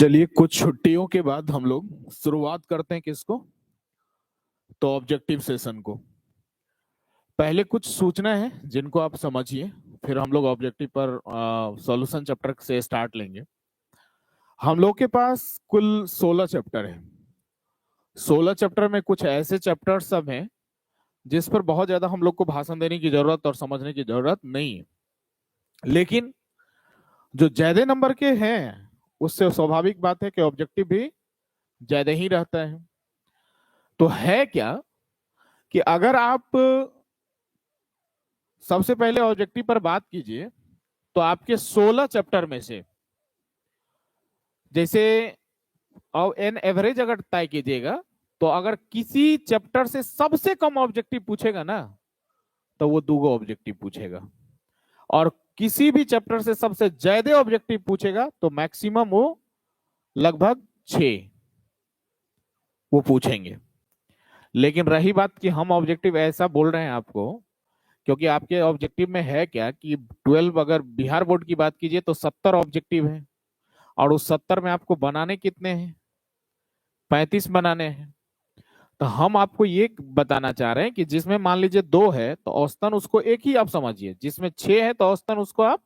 चलिए, कुछ छुट्टियों के बाद हम लोग शुरुआत करते हैं किसको, तो ऑब्जेक्टिव सेशन को। पहले कुछ सूचना है जिनको आप समझिए, फिर हम लोग ऑब्जेक्टिव पर सॉल्यूशन चैप्टर से स्टार्ट लेंगे। हम लोग के पास कुल 16 चैप्टर है। 16 चैप्टर में कुछ ऐसे चैप्टर सब हैं जिस पर बहुत ज्यादा हम लोग को भाषण देने की जरूरत और समझने की जरूरत नहीं है, लेकिन जो ज्यादा नंबर के हैं उससे स्वाभाविक बात है कि ऑब्जेक्टिव भी ज्यादा ही रहता है। तो है क्या कि अगर आप सबसे पहले ऑब्जेक्टिव पर बात कीजिए तो आपके 16 चैप्टर में से जैसे एन एवरेज अगर तय कीजिएगा तो अगर किसी चैप्टर से सबसे कम ऑब्जेक्टिव पूछेगा ना तो वो 2 ऑब्जेक्टिव पूछेगा, और किसी भी चैप्टर से सबसे ज्यादा ऑब्जेक्टिव पूछेगा तो मैक्सिमम वो लगभग 6 वो पूछेंगे। लेकिन रही बात कि हम ऑब्जेक्टिव ऐसा बोल रहे हैं आपको क्योंकि आपके ऑब्जेक्टिव में है क्या कि 12 अगर बिहार बोर्ड की बात कीजिए तो 70 ऑब्जेक्टिव है, और उस 70 में आपको बनाने कितने हैं, 35 बनाने हैं। तो हम आपको ये बताना चाह रहे हैं कि जिसमें मान लीजिए 2 है तो औसतन उसको 1 ही आप समझिए, जिसमें 6 है तो औसतन उसको आप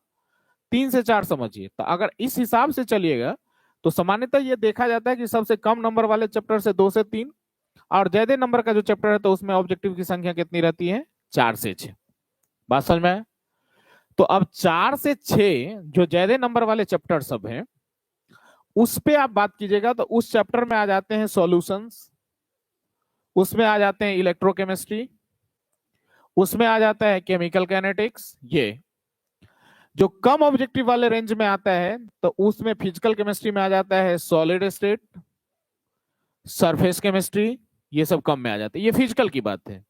3 से 4 समझिए। तो अगर इस हिसाब से चलिएगा तो सामान्यतः ये देखा जाता है कि सबसे कम नंबर वाले चैप्टर से 2 से 3, और ज्यादा नंबर का जो चैप्टर है तो उसमें ऑब्जेक्टिव की संख्या कितनी रहती है, 4 से 6। बात समझ में आया? तो अब 4 से 6 जो ज्यादा नंबर वाले चैप्टर सब हैं उस पे आप बात कीजिएगा तो उस चैप्टर में आ जाते हैं सॉल्यूशंस, उसमें आ जाते हैं इलेक्ट्रोकेमिस्ट्री, उसमें आ जाता है केमिकल काइनेटिक्स। ये जो कम ऑब्जेक्टिव वाले रेंज में आता है तो उसमें फिजिकल केमिस्ट्री में आ जाता है सॉलिड स्टेट, सरफेस केमिस्ट्री, ये सब कम में आ जाते हैं। ये फिजिकल की बात है।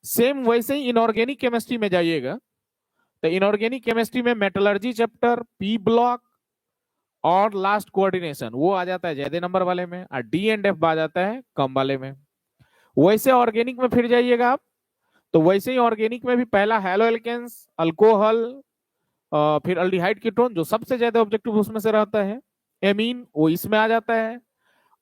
सेम वैसे ही इनऑर्गेनिक केमिस्ट्री में जाइएगा तो इनऑर्गेनिक केमिस्ट्री में मेटलर्जी चैप्टर, पी ब्लॉक और लास्ट कोऑर्डिनेशन वो आ जाता है ज्यादा नंबर वाले में, और डी एंड एफ आ जाता है कम वाले में। वैसे ऑर्गेनिक में फिर जाइएगा आप तो वैसे ही ऑर्गेनिक में भी पहला हेलो एल्केन्स, अल्कोहल, फिर अल्डिहाइड कीटोन जो सबसे ज्यादा ऑब्जेक्टिव उसमें से रहता है, एमीन वो इसमें आ जाता है,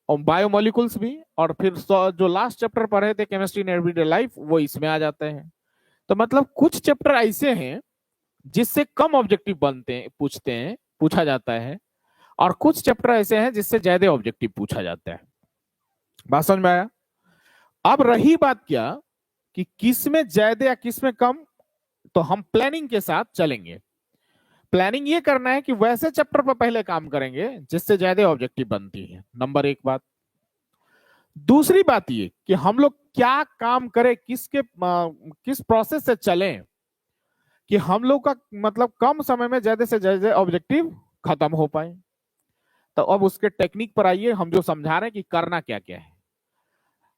और बायोमोलिकुल्स भी, और फिर जो लास्ट चैप्टर पढ़े थे केमिस्ट्री इन एवरीडे लाइफ वो इसमें आ जाते हैं। तो मतलब कुछ चैप्टर ऐसे हैं जिससे कम ऑब्जेक्टिव बनते हैं, पूछा जाता है, और कुछ चैप्टर ऐसे हैं जिससे ज्यादा ऑब्जेक्टिव पूछा जाता है। बात समझ में आया? अब रही बात क्या कि किस में ज्यादा या किस में कम, तो हम प्लानिंग के साथ चलेंगे। प्लानिंग ये करना है कि वैसे चैप्टर पर पहले काम करेंगे जिससे ज्यादा ऑब्जेक्टिव बनती है, नंबर 1 बात। दूसरी बात ये कि हम लोग क्या काम करें, किस प्रोसेस से चलें कि हम लोग का मतलब कम समय में ज्यादा से ज्यादा ऑब्जेक्टिव खत्म हो पाए। तो अब उसके टेक्निक पर आइए, हम जो समझा रहे हैं कि करना क्या क्या है।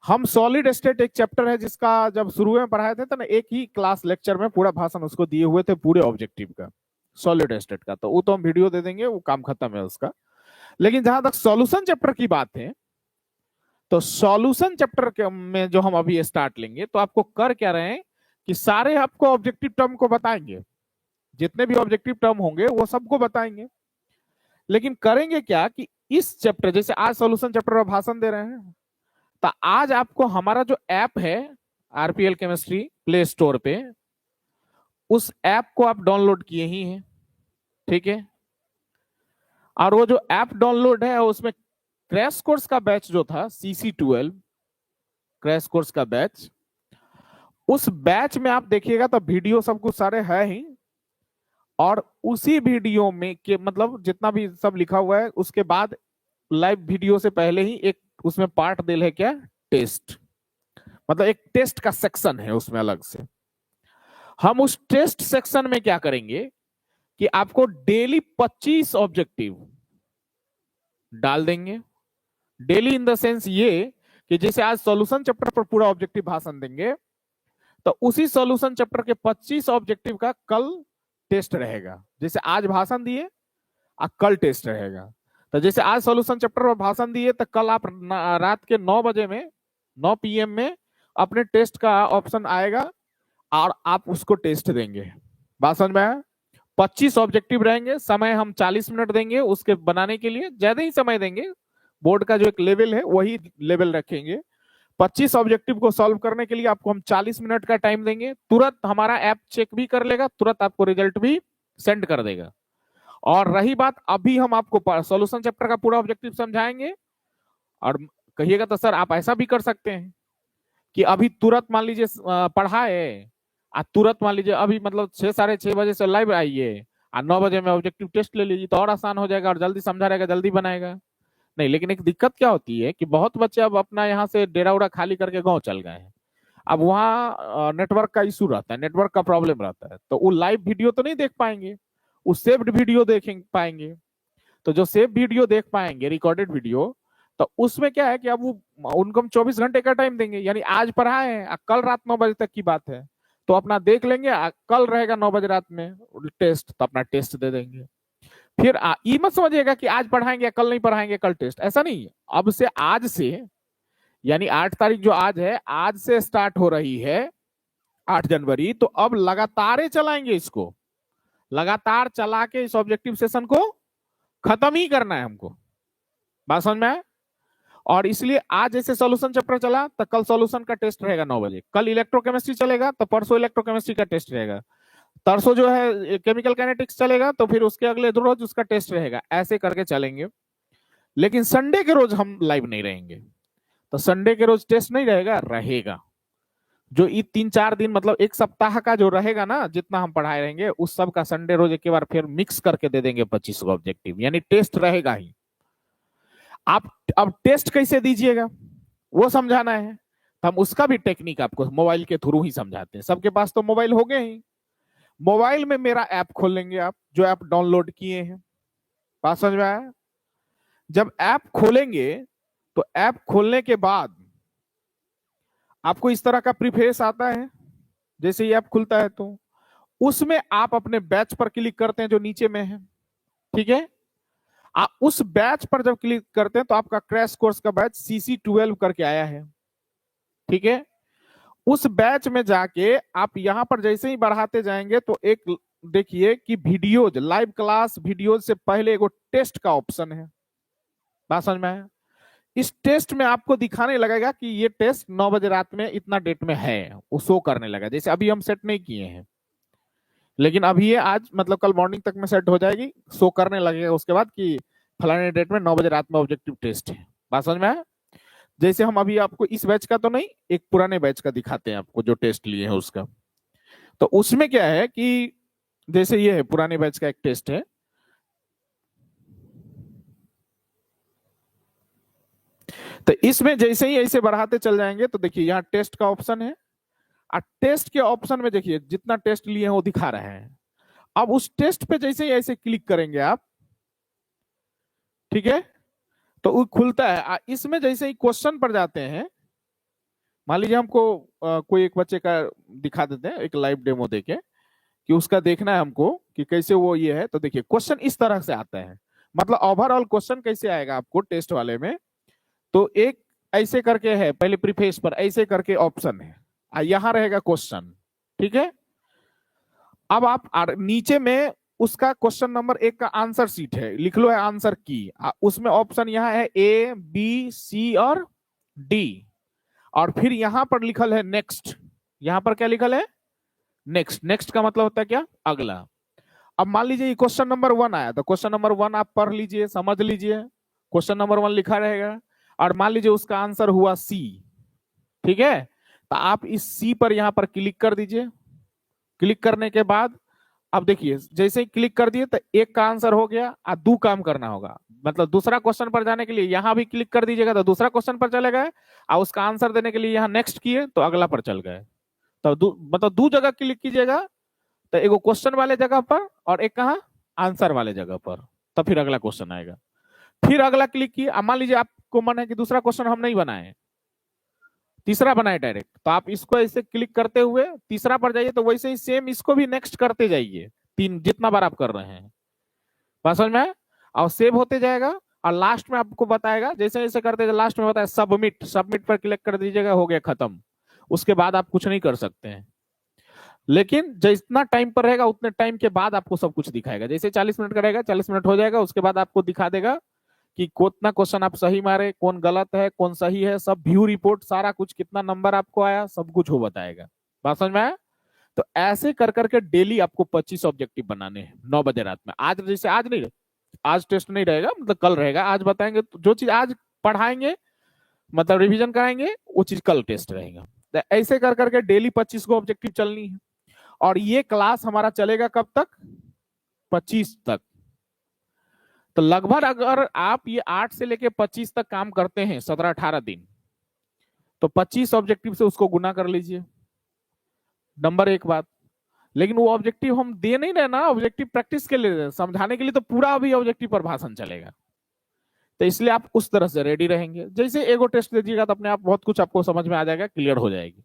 हम सॉलिड स्टेट एक चैप्टर है जिसका जब शुरू में पढ़ाए थे तो ना एक ही क्लास लेक्चर में पूरा भाषण उसको दिए हुए थे पूरे ऑब्जेक्टिव का, सॉलिड स्टेट का। तो वो तो हम वीडियो दे देंगे, वो काम खत्म है उसका। लेकिन जहां तक सॉल्यूशन चैप्टर की बात है तो सॉल्यूशन चैप्टर में जो हम अभी स्टार्ट लेंगे तो आपको कर क्या रहे हैं कि सारे आपको ऑब्जेक्टिव टर्म को बताएंगे, जितने भी ऑब्जेक्टिव टर्म होंगे वो सबको बताएंगे। लेकिन करेंगे क्या कि इस चैप्टर, जैसे आज सॉल्यूशन चैप्टर में भाषण दे रहे हैं तो आज आपको हमारा जो ऐप है आरपीएल केमिस्ट्री प्ले स्टोर पे, उस ऐप को आप डाउनलोड किए ही हैं, ठीक है। और वो जो ऐप डाउनलोड है उसमें क्रैश कोर्स का बैच जो था CC12 क्रैश कोर्स का बैच, उस बैच में आप देखिएगा तो वीडियो सब कुछ सारे है ही, और उसी वीडियो में के मतलब जितना भी सब लिखा हुआ है उसके बाद लाइव वीडियो से पहले ही एक उसमें पार्ट दिल है क्या, टेस्ट, मतलब एक टेस्ट का सेक्शन है उसमें अलग से। हम उस टेस्ट सेक्शन में क्या करेंगे कि आपको डेली 25 ऑब्जेक्टिव डाल देंगे। डेली इन द सेंस ये कि जैसे आज सॉल्यूशन चैप्टर पर पूरा ऑब्जेक्टिव भाषण देंगे तो उसी सॉल्यूशन चैप्टर के 25 ऑब्जेक्टिव का कल टेस्ट रहेगा। जैसे आज भाषण दिए और कल टेस्ट रहेगा, तो जैसे आज सॉल्यूशन चैप्टर पर भाषण दिए तो कल आप रात के 9 बजे में 9 PM में अपने टेस्ट का ऑप्शन आएगा और आप उसको टेस्ट देंगे। बात समझ में आया? 25 ऑब्जेक्टिव रहेंगे, समय हम 40 मिनट देंगे उसके बनाने के लिए, ज्यादा ही समय देंगे, बोर्ड का जो एक लेवल है वही लेवल रखेंगे। 25 ऑब्जेक्टिव को सॉल्व करने के लिए आपको हम 40 मिनट का टाइम देंगे, तुरंत हमारा ऐप चेक भी कर लेगा, तुरंत आपको रिजल्ट भी सेंड कर देगा। और रही बात, अभी हम आपको सॉल्यूशन चैप्टर का पूरा ऑब्जेक्टिव समझाएंगे, और कहिएगा तो सर आप ऐसा भी कर सकते हैं कि अभी तुरंत मान लीजिए पढ़ाए, तुरंत मान लीजिए अभी मतलब 6 साढ़े 6 बजे से लाइव आइए और 9 बजे में ऑब्जेक्टिव टेस्ट ले लीजिए, तो और आसान हो जाएगा और जल्दी समझा रहेगा, जल्दी बनाएगा। नहीं, लेकिन एक दिक्कत क्या होती है कि बहुत बच्चे अब अपना यहाँ से डेरा उड़ा खाली करके गाँव चल गए हैं। अब वहाँ नेटवर्क का इशू रहता है, नेटवर्क का प्रॉब्लम रहता है, तो वो लाइव वीडियो तो नहीं देख पाएंगे, वो सेव्ड वीडियो देख पाएंगे। तो जो सेव वीडियो देख पाएंगे, रिकॉर्डेड वीडियो, तो उसमें क्या है कि अब वो उनको हम 24 घंटे का टाइम देंगे, यानी आज पढ़ाए हैं, कल रात 9 बजे तक की बात है, तो अपना देख लेंगे, कल रहेगा 9 बजे रात में टेस्ट, तो अपना टेस्ट दे देंगे। फिर ये मत समझिएगा कि आज पढ़ाएंगे कल नहीं पढ़ाएंगे, कल टेस्ट, ऐसा नहीं है। अब से आज से यानी 8 तारीख जो आज है, आज से स्टार्ट हो रही है 8 जनवरी, तो अब लगातार चलाएंगे इसको, लगातार चला के इस ऑब्जेक्टिव सेशन को खत्म ही करना है हमको। बात समझ में आए? और इसलिए आज जैसे सॉल्यूशन चैप्टर चला तो कल सॉल्यूशन का टेस्ट रहेगा 9 बजे, कल इलेक्ट्रोकेमिस्ट्री चलेगा तो परसों इलेक्ट्रोकेमिस्ट्री का टेस्ट रहेगा, तरसों जो है केमिकल काइनेटिक्स चलेगा तो फिर उसके अगले रोज उसका टेस्ट रहेगा, ऐसे करके चलेंगे। लेकिन संडे के रोज हम लाइव नहीं रहेंगे, तो संडे के रोज टेस्ट नहीं रहेगा, रहेगा जो ये 3-4 दिन मतलब एक सप्ताह का जो रहेगा ना, जितना हम पढ़ाए रहेंगे उस सब का संडे रोज एक बार फिर मिक्स करके दे देंगे 25 ऑब्जेक्टिव, यानी टेस्ट रहेगा ही। आप अब टेस्ट कैसे दीजिएगा वो समझाना है, तो हम उसका भी टेक्निक आपको मोबाइल के थ्रू ही समझाते हैं। सबके पास तो मोबाइल हो गए ही, मोबाइल में मेरा ऐप खोल लेंगे आप, जो ऐप डाउनलोड किए हैं। बात समझ में आया? जब ऐप खोलेंगे तो ऐप खोलने के बाद आपको इस तरह का प्रीफेस आता है, जैसे ये ऐप खुलता है तो उसमें आप अपने बैच पर क्लिक करते हैं जो नीचे में है, ठीक है। आप उस बैच पर जब क्लिक करते हैं तो आपका क्रैश कोर्स का बैच CC12 करके आया है, ठीक है। उस बैच में जाके आप यहां पर जैसे ही बढ़ाते जाएंगे तो एक देखिए कि वीडियोज, लाइव क्लास वीडियोज से पहले एगो टेस्ट का ऑप्शन है। बात समझ में आया? इस टेस्ट में आपको दिखाने लगेगा कि ये टेस्ट 9 बजे रात में इतना डेट में है, वो शो करने लगा। जैसे अभी हम सेट नहीं किए हैं, लेकिन अभी ये आज मतलब कल मॉर्निंग तक में सेट हो जाएगी, शो करने लगेगा उसके बाद कि फलाने डेट में 9 बजे रात में ऑब्जेक्टिव टेस्ट है। बात समझ में आया? जैसे हम अभी आपको इस बैच का तो नहीं, एक पुराने बैच का दिखाते हैं आपको जो टेस्ट लिए हैं उसका। तो उसमें क्या है कि जैसे ये है पुराने बैच का एक टेस्ट है, तो इसमें जैसे ही ऐसे बढ़ाते चल जाएंगे तो देखिए यहाँ टेस्ट का ऑप्शन है, और टेस्ट के ऑप्शन में देखिए जितना टेस्ट लिए हैं वो दिखा रहे हैं। अब उस टेस्ट पे जैसे ही ऐसे क्लिक करेंगे आप, ठीक है, तो वो खुलता है। इसमें जैसे ही क्वेश्चन पर जाते हैं, मान लीजिए हमको कोई एक बच्चे का दिखा देते हैं, एक लाइव डेमो देके कि उसका देखना है हमको कि कैसे वो ये है। तो देखिए क्वेश्चन इस तरह से आता है, मतलब ओवरऑल क्वेश्चन कैसे आएगा आपको टेस्ट वाले में, तो एक ऐसे करके है, पहले प्रीफेस पर ऐसे करके ऑप्शन है, यहां रहेगा क्वेश्चन, ठीक है। अब आप नीचे में उसका क्वेश्चन नंबर 1 का आंसर सीट है, लिख लो है आंसर की, उसमें ऑप्शन यहाँ है A, B, C और D, और फिर यहां पर लिखल है नेक्स्ट। यहां पर क्या लिखल है? नेक्स्ट। नेक्स्ट का मतलब होता है क्या? अगला। अब मान लीजिए क्वेश्चन नंबर 1 आया, तो क्वेश्चन नंबर 1 आप पढ़ लीजिए, समझ लीजिए, क्वेश्चन नंबर 1 लिखा रहेगा, और मान लीजिए उसका आंसर हुआ C, ठीक है। तो आप इस C पर यहां पर क्लिक कर दीजिए। क्लिक करने के बाद अब देखिए जैसे ही क्लिक कर दिए तो एक का आंसर हो गया, और 2 काम करना होगा, मतलब दूसरा क्वेश्चन पर जाने के लिए यहां भी क्लिक कर दीजिएगा तो दूसरा क्वेश्चन पर चले गए, और उसका आंसर देने के लिए यहां नेक्स्ट किए तो अगला पर चल गए। तो मतलब 2 जगह क्लिक कीजिएगा, तो एगो क्वेश्चन वाले जगह पर और एक कहा आंसर वाले जगह पर, तो फिर अगला क्वेश्चन आएगा। फिर अगला क्लिक किए, मान लीजिए आपको मन है कि दूसरा क्वेश्चन हम नहीं बनाए, तीसरा बनाए डायरेक्ट, तो आप इसको ऐसे क्लिक करते हुए तीसरा पर जाइए, तो वैसे ही सेम इसको भी नेक्स्ट करते जाइए, 3 जितना बार आप कर रहे हैं। बात समझ में? और सेव होते जाएगा, और लास्ट में आपको बताएगा, जैसे जैसे करते लास्ट में बताया सबमिट। सबमिट पर क्लिक कर दीजिएगा, हो गया खत्म। उसके बाद आप कुछ नहीं कर सकते हैं। लेकिन जितना टाइम पर रहेगा उतने टाइम के बाद आपको सब कुछ दिखाएगा। जैसे 40 मिनट का रहेगा, 40 मिनट हो जाएगा, उसके बाद आपको दिखा देगा कि कितना क्वेश्चन आप सही मारे, कौन गलत है, कौन सही है, सब व्यू रिपोर्ट, सारा कुछ, कितना नंबर आपको आया, सब कुछ वो बताएगा। बात समझ में आया? तो ऐसे कर करके डेली आपको 25 ऑब्जेक्टिव बनाने हैं 9 बजे रात में। आज जैसे आज नहीं, आज टेस्ट नहीं रहेगा, मतलब कल रहेगा। आज बताएंगे तो जो चीज आज पढ़ाएंगे, मतलब रिवीजन कराएंगे, वो चीज कल टेस्ट रहेगा। तो ऐसे कर करके डेली 25 को ऑब्जेक्टिव चलनी है। और ये क्लास हमारा चलेगा कब तक? 25 तक। तो लगभग अगर आप ये 8 से लेके 25 तक काम करते हैं, 17-18 दिन, तो 25 ऑब्जेक्टिव से उसको गुना कर लीजिए। नंबर एक बात। लेकिन वो ऑब्जेक्टिव हम दे नहीं रहे ना, ऑब्जेक्टिव प्रैक्टिस के लिए, समझाने के लिए, तो पूरा अभी ऑब्जेक्टिव पर भाषण चलेगा। तो इसलिए आप उस तरह से रेडी रहेंगे। जैसे एगो टेस्ट दीजिएगा तो अपने आप बहुत कुछ आपको समझ में आ जाएगा, क्लियर हो जाएगी।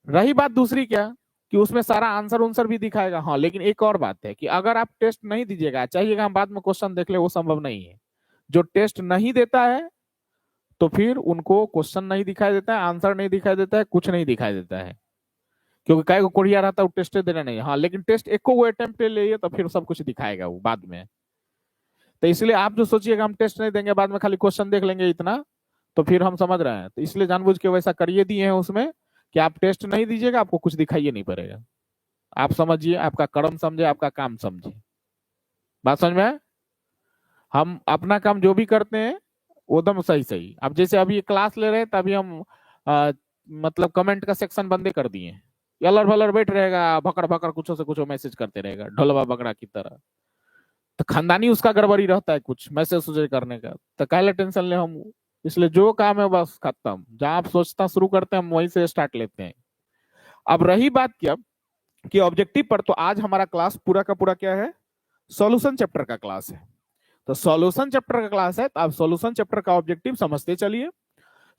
रही बात दूसरी, क्या कि उसमें सारा आंसर उनसर भी दिखाएगा। हाँ, लेकिन एक और बात है कि अगर आप टेस्ट नहीं दीजिएगा, चाहिएगा हम बाद में क्वेश्चन देख ले, वो संभव नहीं है। जो टेस्ट नहीं देता है तो फिर उनको क्वेश्चन नहीं दिखाई देता है, आंसर नहीं दिखाई देता है, कुछ नहीं दिखाई देता है, क्योंकि कई को कोरिया रहता है वो टेस्ट देना नहीं। हाँ, लेकिन टेस्ट एक को वो अटेम्प्ट ले लिए तो फिर सब कुछ दिखाएगा वो बाद में। तो इसलिए आप जो सोचिएगा हम टेस्ट नहीं देंगे, बाद में खाली क्वेश्चन देख लेंगे इतना, तो फिर हम समझ रहे हैं। तो इसलिए जानबूझ के वैसा करिए दिए हैं उसमें कि आप टेस्ट नहीं दीजिएगा, आपको कुछ दिखाइए नहीं पड़ेगा। आप समझिए, आपका कर्म समझे, आपका काम समझे। बात समझ में आए? हम अपना काम जो भी करते हैं वो एकदम सही सही। अब जैसे अभी क्लास ले रहे हैं तभी हम मतलब कमेंट का सेक्शन बंदे कर दिए। अलर भलर बैठ रहेगा, भकड़ भकड़ कुछ से कुछ मैसेज करते रहेगा, ढोलवा बगड़ा की तरह। तो खानदानी उसका गड़बड़ी रहता है कुछ मैसेज उसे करने का, तो काहे टेंशन ले हम। इसलिए जो काम है बस खत्म, जहां आप सोचना शुरू करते हैं हम वहीं से स्टार्ट लेते हैं। अब रही बात क्या कि ऑब्जेक्टिव पर, तो आज हमारा क्लास पूरा का पूरा क्या है? सॉल्यूशन चैप्टर का क्लास है। तो सॉल्यूशन चैप्टर का क्लास है, तो आप सॉल्यूशन चैप्टर का ऑब्जेक्टिव समझते चलिए।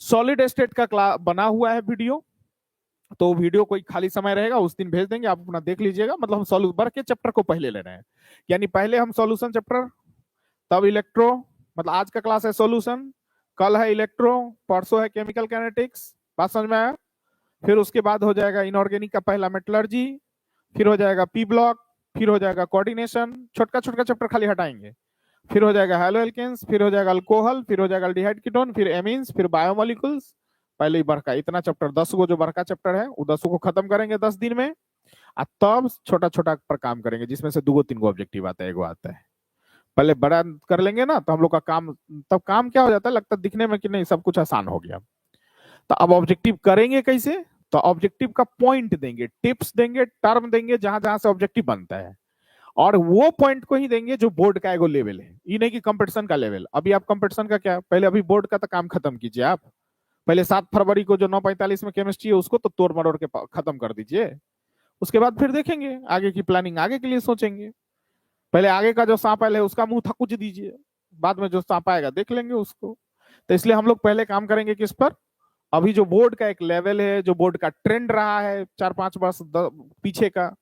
सॉलिड स्टेट का क्लास बना हुआ है वीडियो, तो वीडियो कोई खाली समय रहेगा उस दिन भेज देंगे, आप अपना देख लीजिएगा। मतलब हम सॉल्यूशन भर के चैप्टर को पहले ले रहे हैं, यानी पहले हम सॉल्यूशन चैप्टर, तब इलेक्ट्रो, मतलब आज का क्लास है सॉल्यूशन, कल है इलेक्ट्रो, परसों है केमिकल काइनेटिक्स। बात समझ में आया? फिर उसके बाद हो जाएगा इनऑर्गेनिक का पहला मेटलर्जी, फिर हो जाएगा पी ब्लॉक, फिर हो जाएगा कोऑर्डिनेशन, छोटका छोटका चैप्टर खाली हटाएंगे। फिर हो जाएगा हेलो एल्केन्स, फिर हो जाएगा अल्कोहल, फिर हो जाएगा एल्डिहाइड कीटोन, फिर एमीन्स, फिर बायोमोलिकुल्स। पहले ही बड़का इतना चैप्टर 10 को जो बड़का चैप्टर है वो 10 को खत्म करेंगे 10 दिन में। और तब छोटा छोटा पर काम करेंगे, जिसमें से 2-3 ऑब्जेक्टिव आता है, एगो आता है। पहले बड़ा कर लेंगे ना तो हम लोग का काम, तब काम क्या हो जाता है, लगता है दिखने में कि नहीं सब कुछ आसान हो गया। तो अब ऑब्जेक्टिव करेंगे कैसे? तो ऑब्जेक्टिव का पॉइंट देंगे, टिप्स देंगे, टर्म देंगे, जहां जहां से ऑब्जेक्टिव बनता है। और वो पॉइंट को ही देंगे जो बोर्ड का एगो लेवल है, ये नहीं कि कंपटीशन का लेवल। अभी आप कंपटीशन का क्या, पहले अभी बोर्ड का तो काम खत्म कीजिए। आप पहले 7 फरवरी को जो 9:45 में केमिस्ट्री है उसको तो तोड़ मरोड़ के खत्म कर दीजिए। उसके बाद फिर देखेंगे आगे की प्लानिंग, आगे के लिए सोचेंगे। पहले आगे का जो सांप है उसका मुंह थकुच दीजिए, बाद में जो सांप आएगा देख लेंगे उसको। तो इसलिए हम लोग पहले काम करेंगे किस पर? अभी जो बोर्ड का एक लेवल है, जो बोर्ड का ट्रेंड रहा है 4-5 वर्ष पीछे का,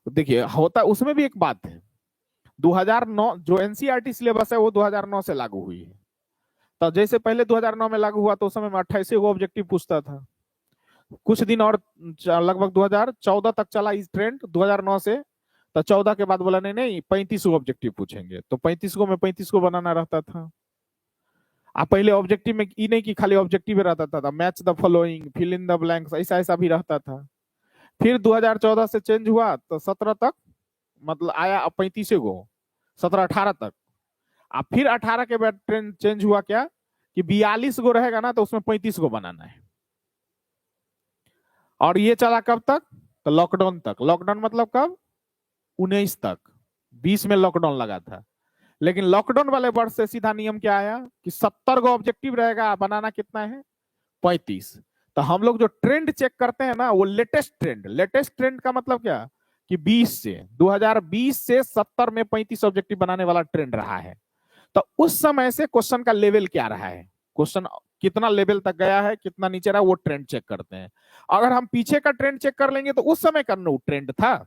देखिए होता उसमें भी एक बात है। 2009 जो एनसीईआरटी सिलेबस है वो 2009 से लागू हुई है। तो जैसे पहले 2009 में लागू हुआ तो उस समय में 28 ऑब्जेक्टिव पूछता था। कुछ दिन और लगभग 2014 तक चला इस ट्रेंड 2009 से। तो 14 के बाद बोला नहीं नहीं 35 ऑब्जेक्टिव पूछेंगे, तो 35 को में 35 को बनाना रहता था। आप पहले ऑब्जेक्टिव में ये नहीं कि खाली ऑब्जेक्टिव रहता था, match the following, fill in the blanks, ऐसा ऐसा भी रहता था। फिर 2014 से चेंज हुआ तो 17 तक, मतलब आया 35 गो, 17-18 तक। अब फिर 18 के बाद ट्रेंड चेंज हुआ क्या कि 42 गो रहेगा ना तो उसमें 35 गो बनाना है। और ये चला कब तक? तो लॉकडाउन तक। लॉकडाउन मतलब कब? 19 तक। 20 में लॉकडाउन लगा था। लेकिन लॉकडाउन वाले वर्ष से सीधा नियम क्या आया कि 70 गो ऑब्जेक्टिव रहेगा, बनाना कितना है? 35। तो हम लोग जो ट्रेंड चेक करते हैं ना वो लेटेस्ट ट्रेंड, लेटेस्ट ट्रेंड का मतलब क्या कि 2020 से 70 में 35 ऑब्जेक्टिव बनाने वाला ट्रेंड रहा है। तो उस समय से क्वेश्चन का लेवल क्या रहा है, क्वेश्चन कितना लेवल तक गया है, कितना नीचे रहा, वो ट्रेंड चेक करते हैं। अगर हम पीछे का ट्रेंड चेक कर लेंगे तो उस समय का नो ट्रेंड था,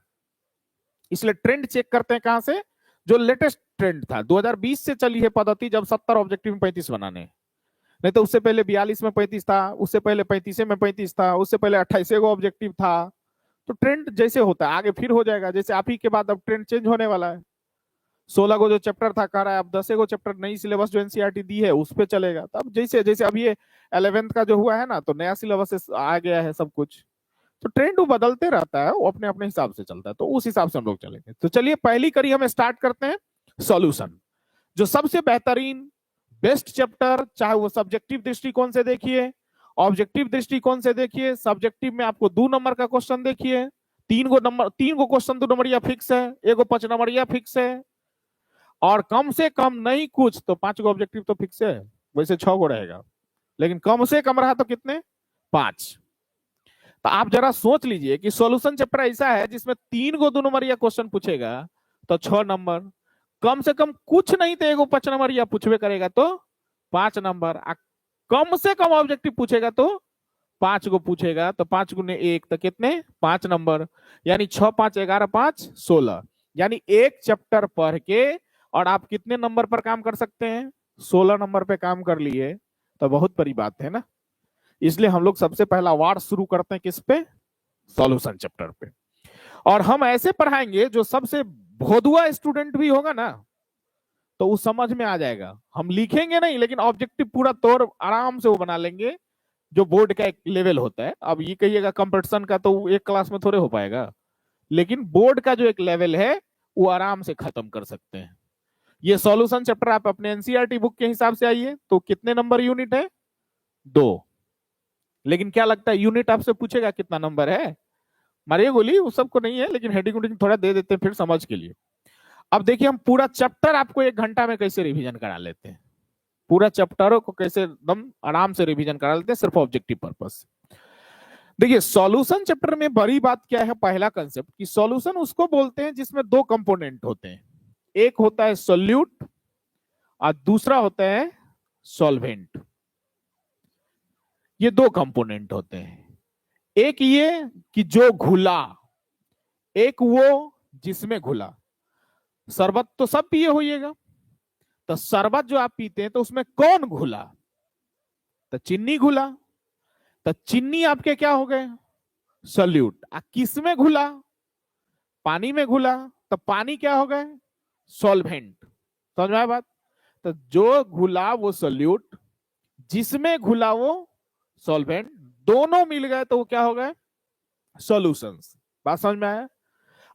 इसलिए ट्रेंड चेक करते हैं कहां से? जो लेटेस्ट ट्रेंड था 2020 से चली है पद्धति, जब 70 ऑब्जेक्टिव में 35 बनाने। नहीं तो उससे पहले 42 में 35 था, उससे पहले 35 में 35 था, उससे पहले 28 ऑब्जेक्टिव था। तो ट्रेंड जैसे होता है आगे फिर हो जाएगा, जैसे आप ही के बाद अब ट्रेंड चेंज होने वाला है। 16 को जो चैप्टर था कह रहा है अब 10 को चैप्टर नई सिलेबस जो एनसीईआरटी दी है उस पे चलेगा। तब जैसे जैसे अब ये 11th का जो हुआ है ना तो नया सिलेबस आ गया है सब कुछ, तो ट्रेंड वो बदलते रहता है, वो अपने अपने हिसाब से चलता है, तो उस हिसाब से हम लोग चलेंगे। तो चलिए पहली कड़ी हम स्टार्ट करते हैं सॉल्यूशन। जो सबसे बेहतरीन बेस्ट चैप्टर, चाहे वो सब्जेक्टिव दृष्टिकोण से देखिए, ऑब्जेक्टिव दृष्टिकोण से देखिए। सब्जेक्टिव में आपको 2 नंबर का क्वेश्चन देखिए, 3 गो क्वेश्चन 2 नंबरिया फिक्स है, 1 5 नंबरिया फिक्स है, और कम से कम नहीं कुछ तो 5 गो ऑब्जेक्टिव तो फिक्स है। वैसे 6 गो रहेगा, लेकिन कम से कम रहा तो कितने, 5। तो आप जरा सोच लीजिए कि सॉल्यूशन चैप्टर ऐसा है जिसमें 3 गो 2 नंबरिया क्वेश्चन पूछेगा तो 6 नंबर, कम से कम कुछ नहीं तो 1 5 नंबरिया पूछवे करेगा तो 5 नंबर, कम से कम ऑब्जेक्टिव पूछेगा तो 5 गो पूछेगा तो 5 गुने 1 तो कितने, 5 नंबर। यानी 6 5 11 5 16, यानी एक चैप्टर पढ़ के और आप कितने नंबर पर काम कर सकते हैं, 16 नंबर पे काम कर लिए, तो बहुत बड़ी बात है ना। इसलिए हम लोग सबसे पहला वार शुरू करते हैं किस पे, सॉल्यूशन चैप्टर पे। और हम ऐसे पढ़ाएंगे जो सबसे भोदुआ स्टूडेंट भी होगा ना तो वो समझ में आ जाएगा। हम लिखेंगे नहीं, लेकिन ऑब्जेक्टिव पूरा तौर आराम से वो बना लेंगे, जो बोर्ड का एक लेवल होता है। अब ये कहिएगा कंपटीशन का तो एक क्लास में थोड़े हो पाएगा, लेकिन बोर्ड का जो एक लेवल है वो आराम से खत्म कर सकते हैं। ये सॉल्यूशन चैप्टर आप अपने एनसीईआरटी बुक के हिसाब से आइए तो कितने नंबर यूनिट है, 2। लेकिन क्या लगता है यूनिट आपसे पूछेगा कितना नंबर है, मारिए गोली, वो सबको नहीं है, लेकिन हेडिंग उडिंग थोड़ा दे देते हैं फिर समझ के लिए। अब देखिए हम पूरा चैप्टर आपको 1 घंटा में कैसे रिवीजन करा लेते हैं, पूरा चैप्टरों को कैसे एकदम आराम से रिवीजन करा लेते हैं सिर्फ ऑब्जेक्टिव पर्पस। देखिए सॉल्यूशन चैप्टर में बड़ी बात क्या है, पहला कंसेप्ट कि सॉल्यूशन उसको बोलते हैं जिसमें 2 कंपोनेंट होते हैं, एक होता है सोल्यूट और दूसरा होता है सॉल्वेंट। ये 2 कंपोनेंट होते हैं, एक ये कि जो घुला, एक वो जिसमें घुला। शरबत तो सब पिए होइएगा, तो शरबत जो आप पीते हैं तो उसमें कौन घुला, तो चीनी घुला, तो चीनी आपके क्या हो गए, सोल्यूट। किस में घुला, पानी में घुला, तो पानी क्या हो गए, सॉल्वेंट। समझ में आया बात। तो जो घुला वो सोल्यूट, जिसमें घुला वो सॉल्वेंट, दोनों मिल गए तो वो क्या हो गए, सॉल्यूशंस। बात समझ में आया।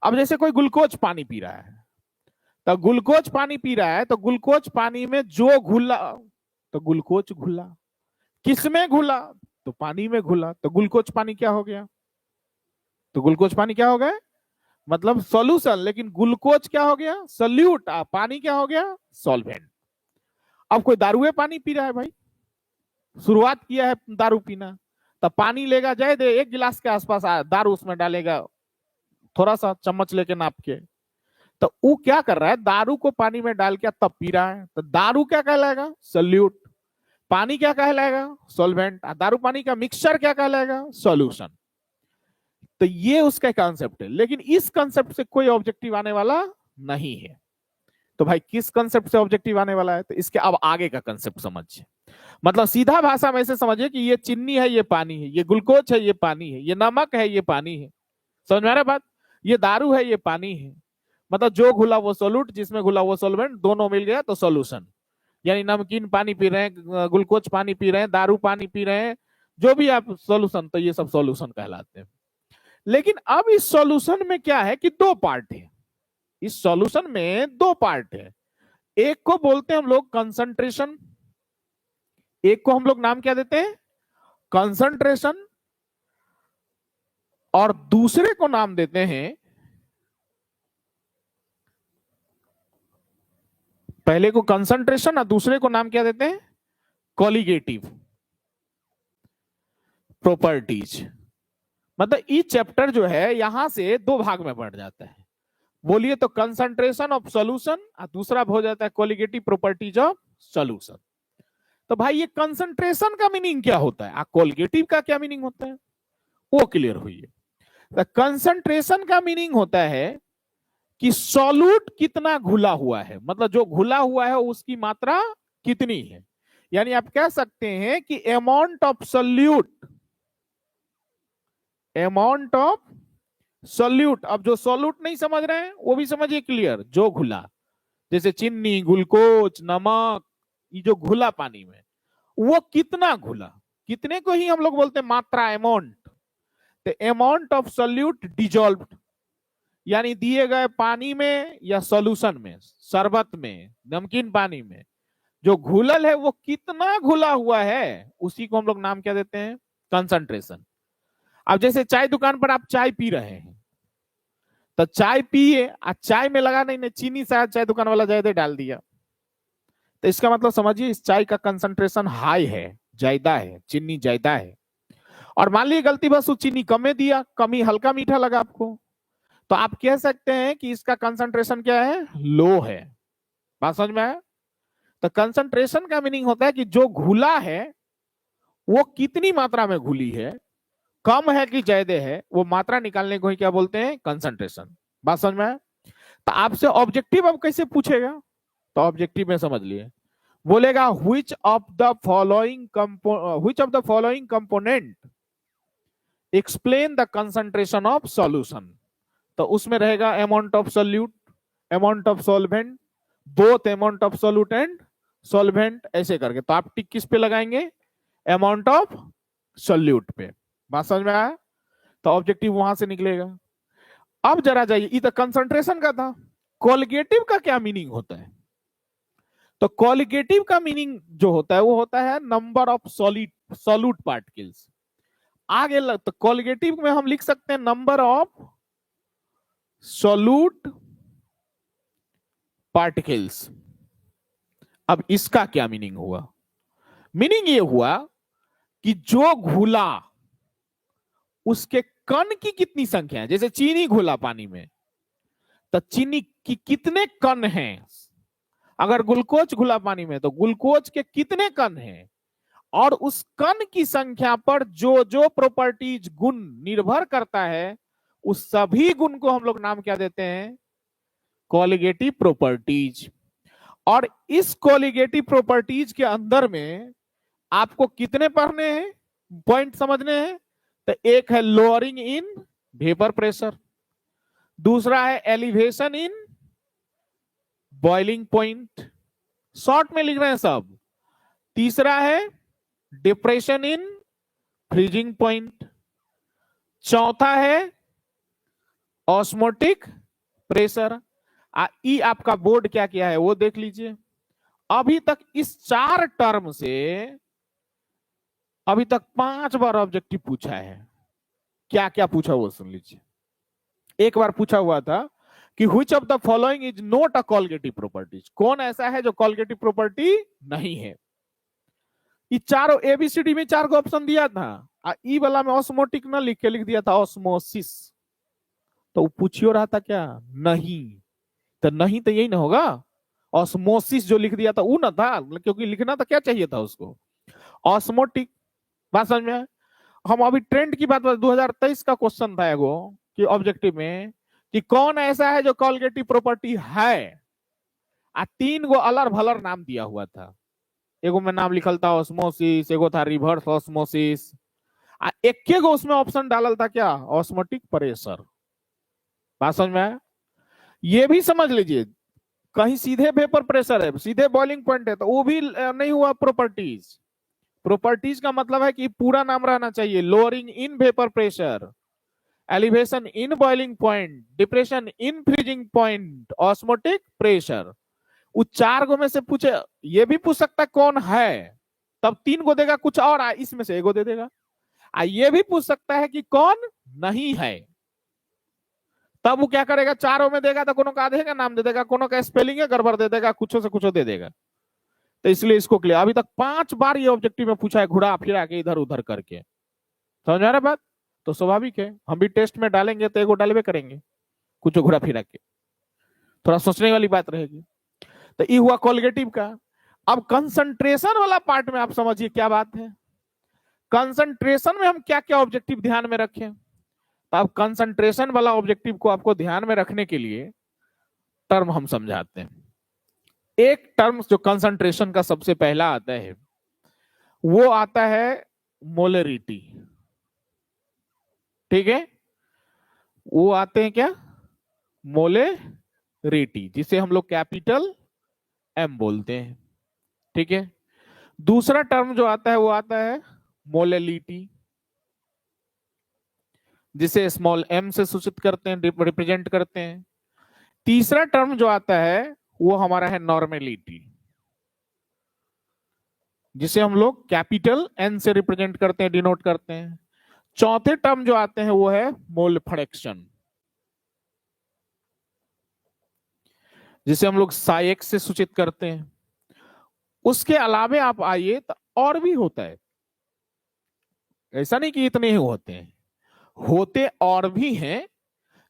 अब जैसे कोई ग्लूकोज पानी पी रहा है, तो ग्लूकोज पानी पी रहा है तो ग्लूकोज पानी में जो घुला तो ग्लूकोज घुला, किसमें घुला तो पानी में घुला, तो ग्लूकोज पानी क्या हो गया, तो ग्लूकोज पानी क्या हो गया, मतलब सॉल्यूशन। लेकिन ग्लूकोज क्या हो गया, सोल्यूट, पानी क्या हो गया, सॉल्वेंट। अब कोई दारुए पानी पी रहा है भाई, शुरुआत किया है दारू पीना, तो पानी लेगा जाए दे 1 गिलास के आसपास दारू उसमें डालेगा, थोड़ा सा चम्मच लेके नाप के, तो वो क्या कर रहा है, दारू को पानी में डाल के तब पी रहा है, तो दारू क्या कहलाएगा, सोल्यूट। पानी क्या कहलाएगा, सॉल्वेंट। दारू पानी का मिक्सचर क्या कहलाएगा, सॉल्यूशन। तो ये उसका कॉन्सेप्ट है, लेकिन इस कॉन्सेप्ट से कोई ऑब्जेक्टिव आने वाला नहीं है। तो भाई किस कॉन्सेप्ट से ऑब्जेक्टिव आने वाला है, तो इसके अब आगे का कॉन्सेप्ट समझिए। मतलब सीधा भाषा में ऐसे समझिए कि ये चीनी है, ये पानी है, ये ग्लूकोज है, ये पानी है, ये नमक है, ये पानी है। समझ में आ रहा है बात। ये दारू है, ये पानी है। मतलब जो घुला वो सोल्यूट, जिसमें घुला वो सॉल्वेंट, दोनों मिल गया तो सॉल्यूशन। यानी नमकीन पानी पी रहे हैं, ग्लूकोज पानी पी रहे हैं, दारू पानी पी रहे हैं, जो भी आप सॉल्यूशन, तो ये सब सॉल्यूशन कहलाते हैं। लेकिन अब इस सॉल्यूशन में क्या है कि 2 पार्ट है। इस सॉल्यूशन में 2 पार्ट है। एक को बोलते हैं हम लोग कंसंट्रेशन, एक को हम लोग नाम क्या देते हैं, कंसंट्रेशन, और दूसरे को नाम देते हैं, पहले को कंसंट्रेशन और दूसरे को नाम क्या देते हैं, कॉलिगेटिव प्रॉपर्टीज। मतलब ये चैप्टर जो है यहां से 2 भाग में बढ़ जाता है। बोलिए तो कंसंट्रेशन ऑफ सॉल्यूशन और दूसरा हो जाता है कॉलिगेटिव प्रॉपर्टीज ऑफ सॉल्यूशन। तो भाई ये कंसंट्रेशन का मीनिंग क्या होता है, कॉलिगेटिव का क्या मीनिंग होता है, वो क्लियर हुई है। कंसंट्रेशन का मीनिंग होता है कि सॉल्यूट कितना घुला हुआ है, मतलब जो घुला हुआ है उसकी मात्रा कितनी है। यानी आप कह सकते हैं कि amount of solute, amount of solute, अब जो सॉल्यूट नहीं समझ रहे हैं वो भी समझिए क्लियर, जो घुला, जैसे चीनी, ग्लूकोज, नमक, ये जो घुला पानी में, वो कितना घुला, कितने को ही हम लोग बोलते हैं मात्रा, अमाउंट। तो अमाउंट ऑफ सॉल्यूट डिजॉल्व्ड, यानी दिए गए पानी में या सॉल्यूशन में, शरबत में, नमकीन पानी में जो घुलल है वो कितना घुला हुआ है, उसी को हम लोग नाम क्या देते हैं, कंसंट्रेशन। अब जैसे चाय दुकान पर आप चाय पी रहे हैं, तो चाय पिए, चाय में लगा नहीं चीनी, शायद चाय दुकान वाला ज्यादा डाल दिया, तो इसका मतलब समझिए इस चाय का कंसंट्रेशन हाई है, ज्यादा है, चीनी ज्यादा है। और मान लीजिए गलती बस वो चीनी कमे दिया, कमी, हल्का मीठा लगा आपको, तो आप कह सकते हैं कि इसका कंसंट्रेशन क्या है, लो है। बात समझ में आया? तो कंसंट्रेशन का मीनिंग होता है कि जो घुला है वो कितनी मात्रा में घुली है, कम है कि ज्यादा है, वो मात्रा निकालने को ही क्या बोलते हैं, कंसंट्रेशन। बात समझ में आया? तो आपसे ऑब्जेक्टिव अब कैसे पूछेगा, तो ऑब्जेक्टिव में समझ लिए, बोलेगा which of the following component explain the concentration of solution, तो उसमें रहेगा amount of solute, amount of solvent, both amount of solute and solvent, ऐसे करके। तो आप टिक किस पे लगाएंगे, amount of solute पे। बात समझ में आया? तो ऑब्जेक्टिव वहां से निकलेगा। अब जरा जाइए, ये तो कंसंट्रेशन का था, क्वालिटेटिव का क्या मीनिंग होता है? तो क्वालिटेटिव का मीनिंग जो होता है वो होता है नंबर ऑफ सॉल्यूट पार्टिकल्स। आगे तो क्वालिटेटिव में हम लिख सकते हैं नंबर ऑफ सॉल्यूट पार्टिकल्स। अब इसका क्या मीनिंग हुआ? मीनिंग ये हुआ कि जो घुला उसके कण की कितनी संख्या है, जैसे चीनी घुला पानी में, तो चीनी की कितने कण हैं, अगर ग्लूकोज घुला पानी में तो ग्लूकोज के कितने कण हैं, और उस कण की संख्या पर जो जो प्रॉपर्टीज, गुण निर्भर करता है, उस सभी गुण को हम लोग नाम क्या देते हैं, कॉलिगेटिव प्रॉपर्टीज। और इस कॉलिगेटिव प्रॉपर्टीज के अंदर में आपको कितने पढ़ने हैं, पॉइंट समझने हैं। तो एक है लोअरिंग इन वेपर प्रेशर, दूसरा है elevation in boiling point, short में लिख रहे हैं सब, तीसरा है डिप्रेशन इन फ्रीजिंग पॉइंट, चौथा है ऑस्मोटिक प्रेशर। ई आपका बोर्ड क्या किया है वो देख लीजिए। अभी तक इस 4 टर्म से अभी तक 5 बार ऑब्जेक्टिव पूछा है। क्या क्या पूछा वो सुन लीजिए। एक बार पूछा हुआ था कि which of the following is not a colligative properties, कौन ऐसा है जो कॉलिगेटिव प्रॉपर्टी नहीं है। ये चारों एबीसीडी में 4 को ऑप्शन दिया था, ई वाला में ऑस्मोटिक ना लिख के लिख दिया था ऑस्मोसिस, तो पूछियो रहा था क्या, नहीं, तो नहीं तो यही ना होगा, ऑस्मोसिस जो लिख दिया था वो ना था, क्योंकि लिखना तो क्या चाहिए था उसको, ऑस्मोटिक। बात समझ में? हम अभी ट्रेंड की बात 2023 का क्वेश्चन था एगो कि ऑब्जेक्टिव में कि कौन ऐसा है जो कॉलिगेटिव प्रॉपर्टी है, 3 गो अलर भलर नाम दिया हुआ था। एगो में नाम लिखल था ऑस्मोसिस, एगो था रिवर्स ऑस्मोसिस, एक गो उसमें ऑप्शन डालल था क्या, ऑस्मोटिक प्रेशर। बात समझ में आया? ये भी समझ लीजिए, कहीं सीधे वेपर प्रेशर है, सीधे बॉइलिंग पॉइंट है, तो वो भी नहीं हुआ प्रॉपर्टीज। प्रॉपर्टीज का मतलब है कि पूरा नाम रहना चाहिए, lowering in vapour pressure, elevation in boiling point, depression in freezing point, osmotic pressure. उस 4 गो में से पूछे, ये भी पूछ सकता है कौन है, तब 3 गो देगा, कुछ और इसमें से एगो दे देगा। ये भी पूछ सकता है कि कौन नहीं है, तब वो क्या करेगा, 4 में देगा तो कोनो का आधे का नाम दे देगा, कोनो का स्पेलिंग गड़बड़ दे देगा, कुछ से कुछ दे देगा। तो इसलिए इसको क्लियर, अभी तक 5 बार ये ऑब्जेक्टिव में पूछा है, घुरा फिरा के इधर उधर करके। समझ आ रहा बात? तो स्वाभाविक है, हम भी टेस्ट में डालेंगे तो एगो डालवे करेंगे, कुछ घुरा फिरा के, थोड़ा सोचने वाली बात रहेगी। तो ये हुआ कॉलिगेटिव का। अब कंसंट्रेशन वाला पार्ट में आप समझिए क्या बात है। कंसंट्रेशन में हम क्या क्या ऑब्जेक्टिव ध्यान में रखें, तो अब कंसंट्रेशन वाला ऑब्जेक्टिव को आपको ध्यान में रखने के लिए टर्म हम समझाते हैं। एक टर्म जो कंसंट्रेशन का सबसे पहला आता है वो आता है मोलरिटी। ठीक है, वो आते हैं क्या, मोलेरिटी, जिसे हम लोग कैपिटल एम बोलते हैं। ठीक है, दूसरा टर्म जो आता है वो आता है मोलेलिटी, जिसे स्मॉल एम से सूचित करते हैं, रिप्रेजेंट करते हैं। तीसरा टर्म जो आता है वो हमारा है नॉर्मेलिटी, जिसे हम लोग कैपिटल एन से रिप्रेजेंट करते हैं, डिनोट करते हैं। चौथे टर्म जो आते हैं वो है मोल फ्रैक्शन, जिसे हम लोग साइक्स से सूचित करते हैं। उसके अलावे आप आइए तो और भी होता है, ऐसा नहीं कि इतने ही होते हैं, होते और भी हैं,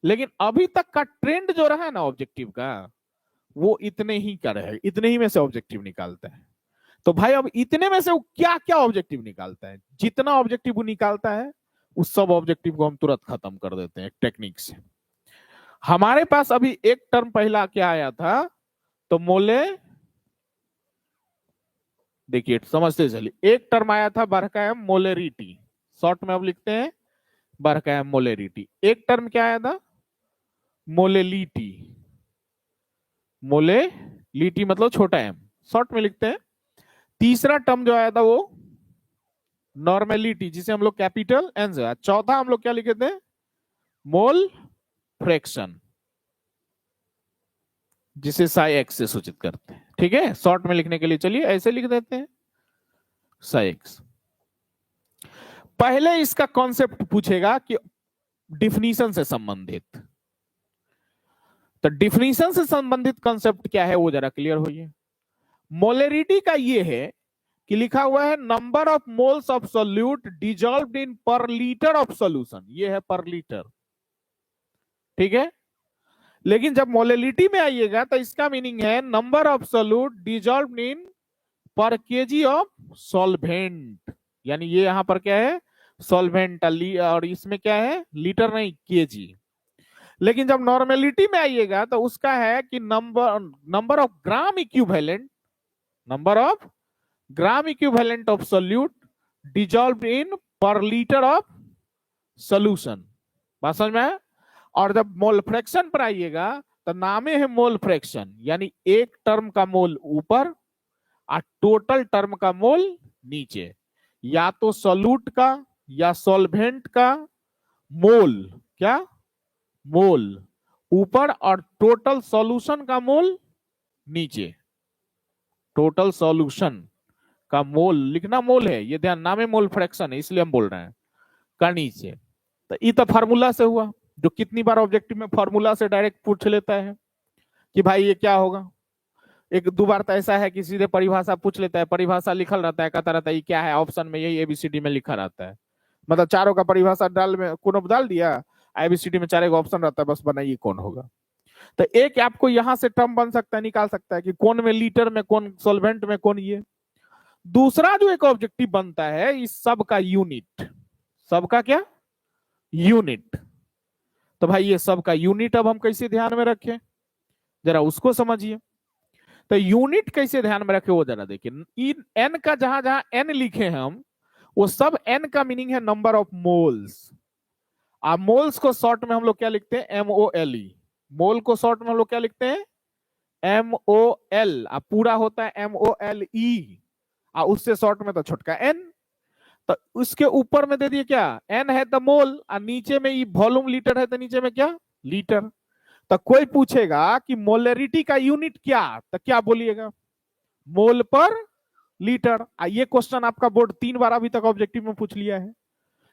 लेकिन अभी तक का ट्रेंड जो रहा है ना ऑब्जेक्टिव का, वो इतने ही का रहे, इतने ही में से ऑब्जेक्टिव निकालता है। तो भाई अब इतने में से वो क्या क्या ऑब्जेक्टिव निकालता है, जितना ऑब्जेक्टिव वो निकालता है उस सब ऑब्जेक्टिव को हम तुरंत खत्म कर देते हैं एक टेक्निक से। हमारे पास अभी एक टर्म पहला क्या आया था, तो मोले, देखिए समझते चलिए, एक टर्म आया था बरकायम मोलेरिटी, शॉर्ट में अब लिखते हैं बरकायम मोलेरिटी। एक टर्म क्या आया था, मोलेलिटी, मोलेलिटी मतलब छोटा एम, शॉर्ट में लिखते हैं। तीसरा टर्म जो आया था वो नॉर्मेलिटी, जिसे हम लोग कैपिटल एन से। चौथा हम लोग क्या लिखे थे, मोल फ्रैक्शन, जिसे साई एक्स से सूचित करते हैं। ठीक है, शॉर्ट में लिखने के लिए चलिए ऐसे लिख देते हैं साई एक्स। पहले इसका कॉन्सेप्ट पूछेगा कि डिफिनीशन से संबंधित, तो डिफिनीशन से संबंधित कॉन्सेप्ट क्या है वो जरा क्लियर होइए। मोलेरिटी का ये है कि लिखा हुआ है number of moles of solute dissolved in per litre of solution, ये है पर लीटर। ठीक है, लेकिन जब मोलेलिटी में आइएगा तो इसका मीनिंग है number of solute dissolved in पर केजी ऑफ सॉल्वेंट, यानी ये यहां पर क्या है, सॉल्वेंट, और इसमें क्या है, लीटर नहीं केजी। लेकिन जब नॉर्मेलिटी में आइएगा तो उसका है कि number of gram equivalent, number of gram equivalent of solute dissolved in per litre of solution. बात समझ में है। और जब मोल फ्रैक्शन पर आइएगा तो नामे है मोल फ्रैक्शन, यानी एक टर्म का मोल ऊपर और टोटल टर्म का मोल नीचे, या तो सोल्यूट का या सॉल्वेंट का मोल, क्या मोल ऊपर और टोटल सॉल्यूशन का मोल नीचे। टोटल सॉल्यूशन का मोल लिखना मोल है, ये ध्यान, नाम है मोल फ्रैक्शन है इसलिए हम बोल रहे हैं का नीचे। तो ये तो फार्मूला से हुआ, जो कितनी बार ऑब्जेक्टिव में फार्मूला से डायरेक्ट पूछ लेता है कि भाई ये क्या होगा। एक दो बार तो ऐसा है कि सीधे परिभाषा पूछ लेता है, परिभाषा लिखल रहता है, कहता रहता है ये क्या है, ऑप्शन में यही एबीसीडी में लिखा रहता है, मतलब चारों का परिभाषा डाल में कौन डाल दिया, एबीसीडी में चारों का ऑप्शन रहता है, बस बनाइए कौन होगा। तो एक आपको यहां से टर्म बन सकता है, निकाल सकता है कि कौन में लीटर में, कौन सॉल्वेंट में, कौन ये। दूसरा जो एक ऑब्जेक्टिव बनता है इस सब का यूनिट, सबका क्या यूनिट। तो भाई ये सब का यूनिट अब हम कैसे ध्यान में रखें, जरा उसको समझिए। तो यूनिट कैसे ध्यान में रखे वो जरा देखिए। एन का जहां जहां एन लिखे हैं हम, वो सब एन का मीनिंग है नंबर ऑफ मोल्स। अब मोल्स को शॉर्ट में हम लोग क्या लिखते हैं, MOLE। मोल को शॉर्ट में हम लोग क्या लिखते हैं, MOL। अब पूरा होता है MOLE, और उससे शॉर्ट में तो छोटका एन। तो उसके ऊपर में दे दिए क्या, एन है तो मोल, और नीचे में वॉल्यूम लीटर है तो नीचे में क्या लीटर। तो कोई पूछेगा कि मोलरिटी का यूनिट क्या, तो क्या बोलिएगा, मोल पर लीटर। ये क्वेश्चन आपका बोर्ड 3 बार अभी तक ऑब्जेक्टिव में पूछ लिया है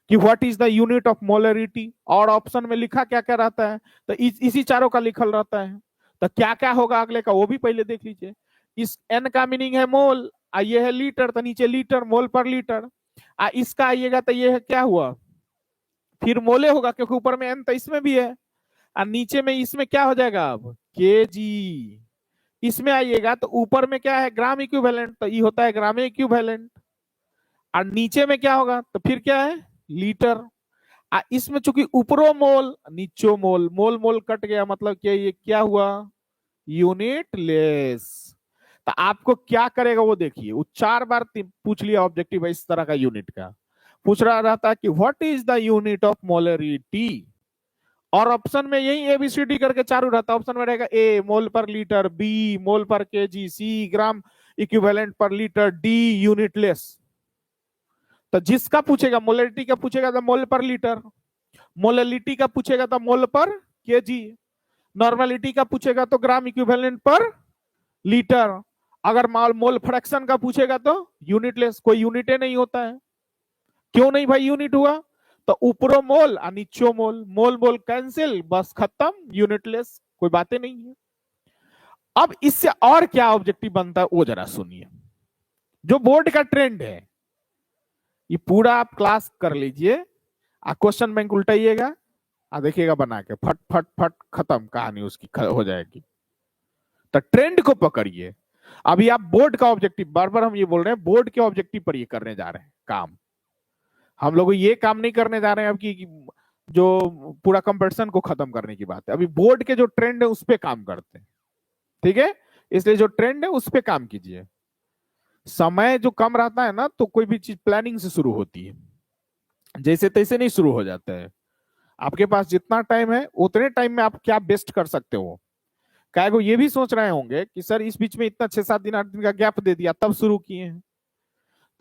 कि what is the unit of molarity, और ऑप्शन में लिखा क्या क्या रहता है, तो इसी चारों का लिखल रहता है। तो क्या क्या होगा अगले का वो भी पहले देख लीजिए। इस एन का मीनिंग है मोल, ये है लीटर, तो नीचे लीटर, मोल पर लीटर। इसका आइएगा तो ये है क्या हुआ, फिर मोले होगा क्योंकि ऊपर में एन तो इसमें भी है, और नीचे में इसमें क्या हो जाएगा अब केजी। इसमें आइएगा तो ऊपर में क्या है ग्राम इक्विवेलेंट, तो ये होता है ग्राम इक्विवेलेंट। और नीचे में क्या होगा, तो फिर क्या है लीटर। इसमें चूंकि ऊपरो मोल नीचो मोल, मोल मोल कट गया, मतलब कि ये क्या हुआ यूनिट लेस। तो आपको क्या करेगा वो देखिए, वो 4 बार पूछ लिया ऑब्जेक्टिव इस तरह का यूनिट का, पूछ रहा रहता है कि what is the unit of molarity, और ऑप्शन में यही एबीसीडी करके चालू रहता है। ऑप्शन में रहेगा ए मोल पर litre, B mole per kg, C gram equivalent per litre, D unitless. तो जिसका पूछेगा मोलरिटी का पूछेगा तो मोल पर लीटर, मोललिटी का पूछेगा तो मोल पर केजी, नॉर्मलिटी का पूछेगा तो ग्राम इक्विवेलेंट पर लीटर, अगर मोल फ्रैक्शन का पूछेगा तो यूनिटलेस। कोई यूनिट नहीं होता है। क्यों नहीं भाई यूनिट हुआ? तो ऊपरो मोल और नीचो मोल, मोल मोल कैंसिल, बस खत्म, यूनिटलेस, कोई बातें नहीं है। अब इससे और क्या ऑब्जेक्टिव बनता है वो जरा सुनिए। जो बोर्ड का ट्रेंड है, ये पूरा आप क्लास कर लीजिए, क्वेश्चन बैंक उल्टाइएगा, देखिएगा बना के फट फट फट खत्म, कहानी उसकी हो जाएगी। तो ट्रेंड को पकड़िए। अभी आप बोर्ड का ऑब्जेक्टिव, बार बार हम ये बोल रहे हैं, बोर्ड के ऑब्जेक्टिव पर ये करने जा रहे हैं काम। हम लोग ये काम नहीं करने जा रहे हैं अब कि जो पूरा कंपटीशन को खत्म करने की बात है। अभी बोर्ड के जो ट्रेंड है उस पर काम करते हैं, ठीक है? इसलिए जो ट्रेंड है उस पर काम कीजिए। समय जो कम रहता है ना, तो कोई भी चीज प्लानिंग से शुरू होती है, जैसे तैसे नहीं शुरू हो जाता है। आपके पास जितना टाइम है उतने टाइम में आप क्या बेस्ट कर सकते हो। क्या को ये भी सोच रहे होंगे कि सर इस बीच में इतना 6-7 दिन 8 दिन का गैप दे दिया तब शुरू किए हैं।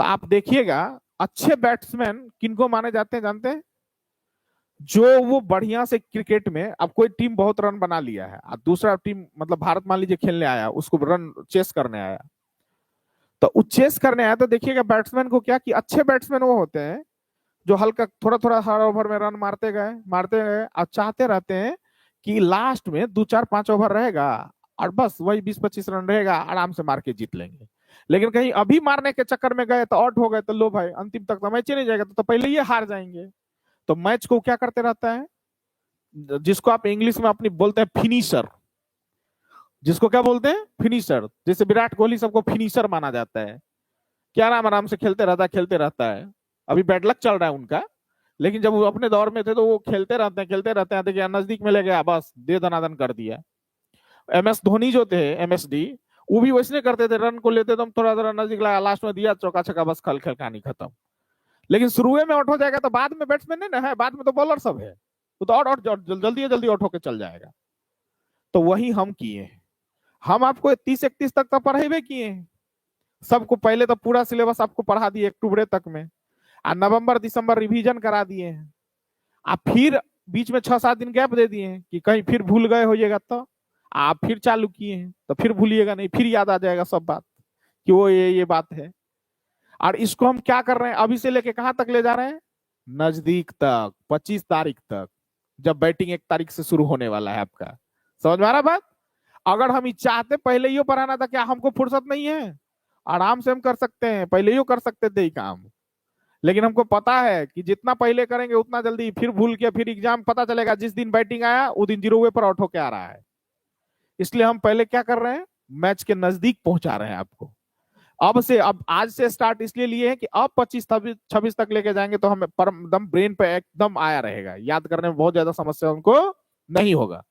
तो आप देखिएगा अच्छे बैट्समैन किनको माने जाते हैं जानते हैं? जो वो बढ़िया से क्रिकेट में, अब कोई टीम बहुत रन बना लिया है और दूसरा टीम मतलब भारत मान लीजिए खेलने आया, उसको रन चेस करने आया, तो वो चेस करने आया तो देखिएगा बैट्समैन को क्या कि अच्छे बैट्समैन वो होते हैं जो हल्का थोड़ा थोड़ा हर ओवर में रन मारते गए और चाहते रहते हैं कि लास्ट में 2-4-5 ओवर रहेगा और बस वही 20-25 रन रहेगा, आराम से मार के जीत लेंगे। लेकिन कहीं अभी मारने के चक्कर में गए तो आउट हो गए तो लो भाई अंतिम तक तो मैच ही नहीं जाएगा, तो पहले ये हार जाएंगे। तो मैच को क्या करते रहता है, जिसको आप इंग्लिश में अपनी बोलते हैं फिनिशर, जिसको क्या बोलते हैं फिनिशर। जैसे विराट कोहली सबको फिनिशर माना जाता है, क्या आराम से खेलते रहता है। अभी बैड लक चल रहा है उनका, लेकिन जब वो अपने दौर में थे तो वो खेलते रहते हैं, देखिए नजदीक में ले गया बस दे दनादन कर दिया। MS धोनी जो थे, MSD, वो भी वैसे करते थे, रन को लेते तो थोड़ा थोड़ा नजदीक लगा, लास्ट में दिया चौका छक्का, बस खेल कहानी खत्म। लेकिन शुरू में आउट हो जाएगा तो बाद में बैट्समैन नहीं ना है, बाद में तो बॉलर सब है, वो तो और जल्दी आउट होकर चल जाएगा। तो वही हम किए, हम आपको 30-31 तक तो पढ़ेबे किए हैं सबको। पहले तो पूरा सिलेबस आपको पढ़ा दिए अक्टूबर तक में, और नवंबर दिसंबर रिवीजन करा दिए हैं। आप फिर बीच में 6-7 दिन गैप दे दिए हैं कि कहीं फिर भूल गए होइएगा, तो आप फिर चालू किए हैं तो फिर भूलिएगा नहीं, फिर याद आ जाएगा सब बात कि वो ये बात है। और इसको हम क्या कर रहे हैं, अभी से लेके कहां तक ले जा रहे हैं, नजदीक तक, 25 तारीख तक, जब बैटिंग 1 तारीख से शुरू होने वाला है आपका। समझ में आ रहा बात? अगर हम चाहते पहले ही पढ़ाना था, क्या हमको फुर्सत नहीं है? आराम से हम कर सकते हैं, पहले ही कर सकते थे ये काम। लेकिन हमको पता है कि जितना पहले करेंगे उतना जल्दी फिर भूल के फिर एग्जाम पता चलेगा जिस दिन बैटिंग आया उस दिन 0 पर आउट होके आ रहा है। इसलिए हम पहले क्या कर रहे हैं, मैच के नजदीक पहुंचा रहे हैं आपको। अब आज से स्टार्ट इसलिए लिए हैं कि अब 25-26 तक लेके जाएंगे तो हमें परम ब्रेन पे एकदम आया रहेगा, याद करने में बहुत ज्यादा समस्या उनको नहीं होगा।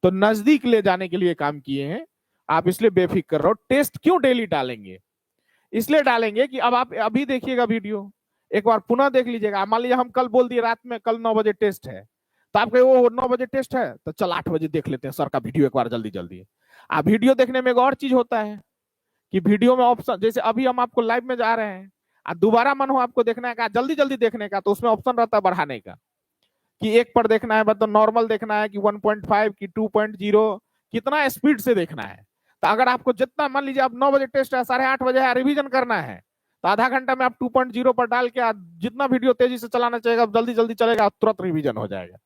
तो नजदीक ले जाने के लिए काम किए हैं आप, इसलिए बेफिक्र रहो। टेस्ट क्यों डेली डालेंगे, इसलिए डालेंगे कि अब आप अभी देखिएगा वीडियो, एक बार पुनः देख लीजिएगा। मान लीजिए हम कल बोल दिए रात में कल 9 बजे टेस्ट है, तो आप कहे वो 9 बजे टेस्ट है तो चल 8 बजे देख लेते हैं सर का वीडियो एक बार जल्दी जल्दी। आप वीडियो देखने में एक और चीज होता है कि वीडियो में ऑप्शन, जैसे अभी हम आपको लाइव में जा रहे हैं और दोबारा मन हो आपको देखने का, जल्दी जल्दी देखने का, तो उसमें ऑप्शन रहता है बढ़ाने का कि 1 पर देखना है, मतलब नॉर्मल देखना है कि 1.5 की 2.0, कितना स्पीड से देखना है। तो अगर आपको जितना, मान लीजिए आप 9 बजे टेस्ट है, 8:30 बजे है, रिवीजन करना है, तो आधा घंटा में आप 2.0 पर डाल के जितना वीडियो तेजी से चलाना चाहिए जल्दी जल्दी चलेगा, तुरंत रिवीजन हो जाएगा।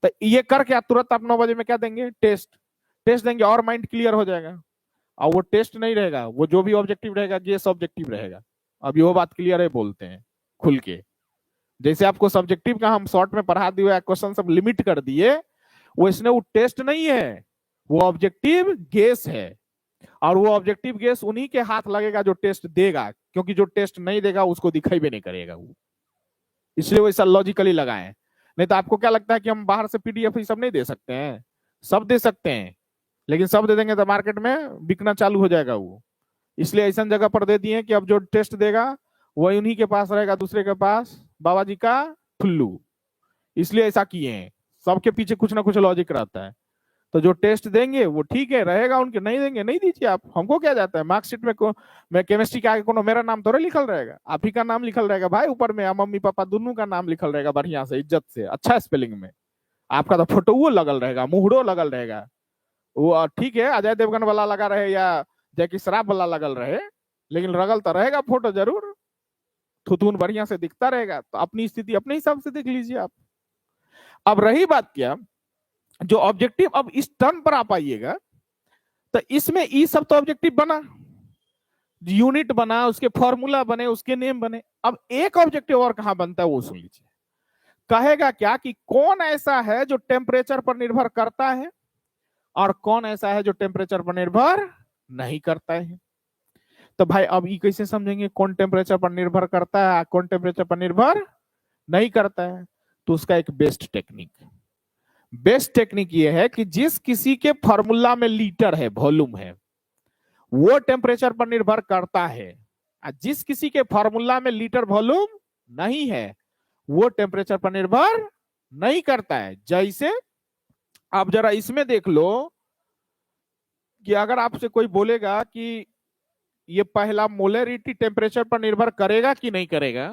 तो ये करके तुरंत आप 9 बजे में क्या देंगे, टेस्ट देंगे और माइंड क्लियर हो जाएगा। और वो टेस्ट नहीं रहेगा, वो जो भी ऑब्जेक्टिव रहेगा ये सब्जेक्टिव रहेगा। अभी वो बात क्लियर है, बोलते हैं खुल के। जैसे आपको सब्जेक्टिव का हम शॉर्ट में पढ़ा दिए, क्वेश्चन सब लिमिट कर दिए, वो इसने वो टेस्ट नहीं है, वो ऑब्जेक्टिव गेस है। और वो ऑब्जेक्टिव गेस उन्हीं के हाथ लगेगा जो टेस्ट देगा, क्योंकि जो टेस्ट नहीं देगा उसको दिखाई भी नहीं करेगा वो, इसलिए वैसा लॉजिकली लगाए। नहीं तो आपको क्या लगता है कि हम बाहर से PDF ये सब नहीं दे सकते हैं? सब दे सकते हैं, लेकिन सब दे देंगे तो मार्केट में बिकना चालू हो जाएगा वो। इसलिए ऐसा जगह पर दे दिए कि अब जो टेस्ट देगा वही उन्हीं के पास रहेगा, दूसरे के पास बाबा जी का ठुल्लू। इसलिए ऐसा किए हैं, सबके पीछे कुछ ना कुछ लॉजिक रहता है। तो जो टेस्ट देंगे वो ठीक है रहेगा, उनके नहीं देंगे नहीं दीजिए आप, हमको क्या जाता है। मार्कशीट में मैं केमिस्ट्री के आगे कोनो मेरा नाम थोड़ा लिखल रहेगा, आप ही का नाम लिखल रहेगा भाई ऊपर में, मम्मी पापा दोनों का नाम लिखल रहेगा बढ़िया से, इज्जत से, अच्छा स्पेलिंग में। आपका तो फोटो लगल रहेगा, मुहरो लगल रहेगा। वो ठीक है अजय देवगन वाला लगा रहे या जैकी श्रॉफ वाला लगल रहे, लेकिन लगल तो रहेगा फोटो जरूर, थुथुन बढ़िया से दिखता रहेगा। तो अपनी स्थिति अपने हिसाब से देख लीजिए आप। अब रही बात क्या, जो ऑब्जेक्टिव अब इस टर्म पर आप आइएगा, तो इसमें ई सब तो ऑब्जेक्टिव बना, यूनिट बना, उसके फॉर्मूला बने, उसके नेम बने। अब एक ऑब्जेक्टिव और कहां बनता है वो सुन लीजिए। कहेगा क्या कि कौन ऐसा है जो टेम्परेचर पर निर्भर करता है और कौन ऐसा है जो टेम्परेचर पर निर्भर नहीं करता है। तो भाई अब ये कैसे समझेंगे कौन टेम्परेचर पर निर्भर करता है कौन टेम्परेचर पर निर्भर नहीं करता है। तो उसका एक बेस्ट टेक्निक ये है कि जिस किसी के फॉर्मूला में लीटर है, वॉल्यूम है, वो टेम्परेचर पर निर्भर करता है, जिस किसी के फॉर्मूला में लीटर वॉल्यूम नहीं है वो टेम्परेचर पर निर्भर नहीं करता है। जैसे आप जरा इसमें देख लो कि अगर आपसे कोई बोलेगा कि ये पहला मोलरिटी टेम्परेचर पर निर्भर करेगा कि नहीं करेगा,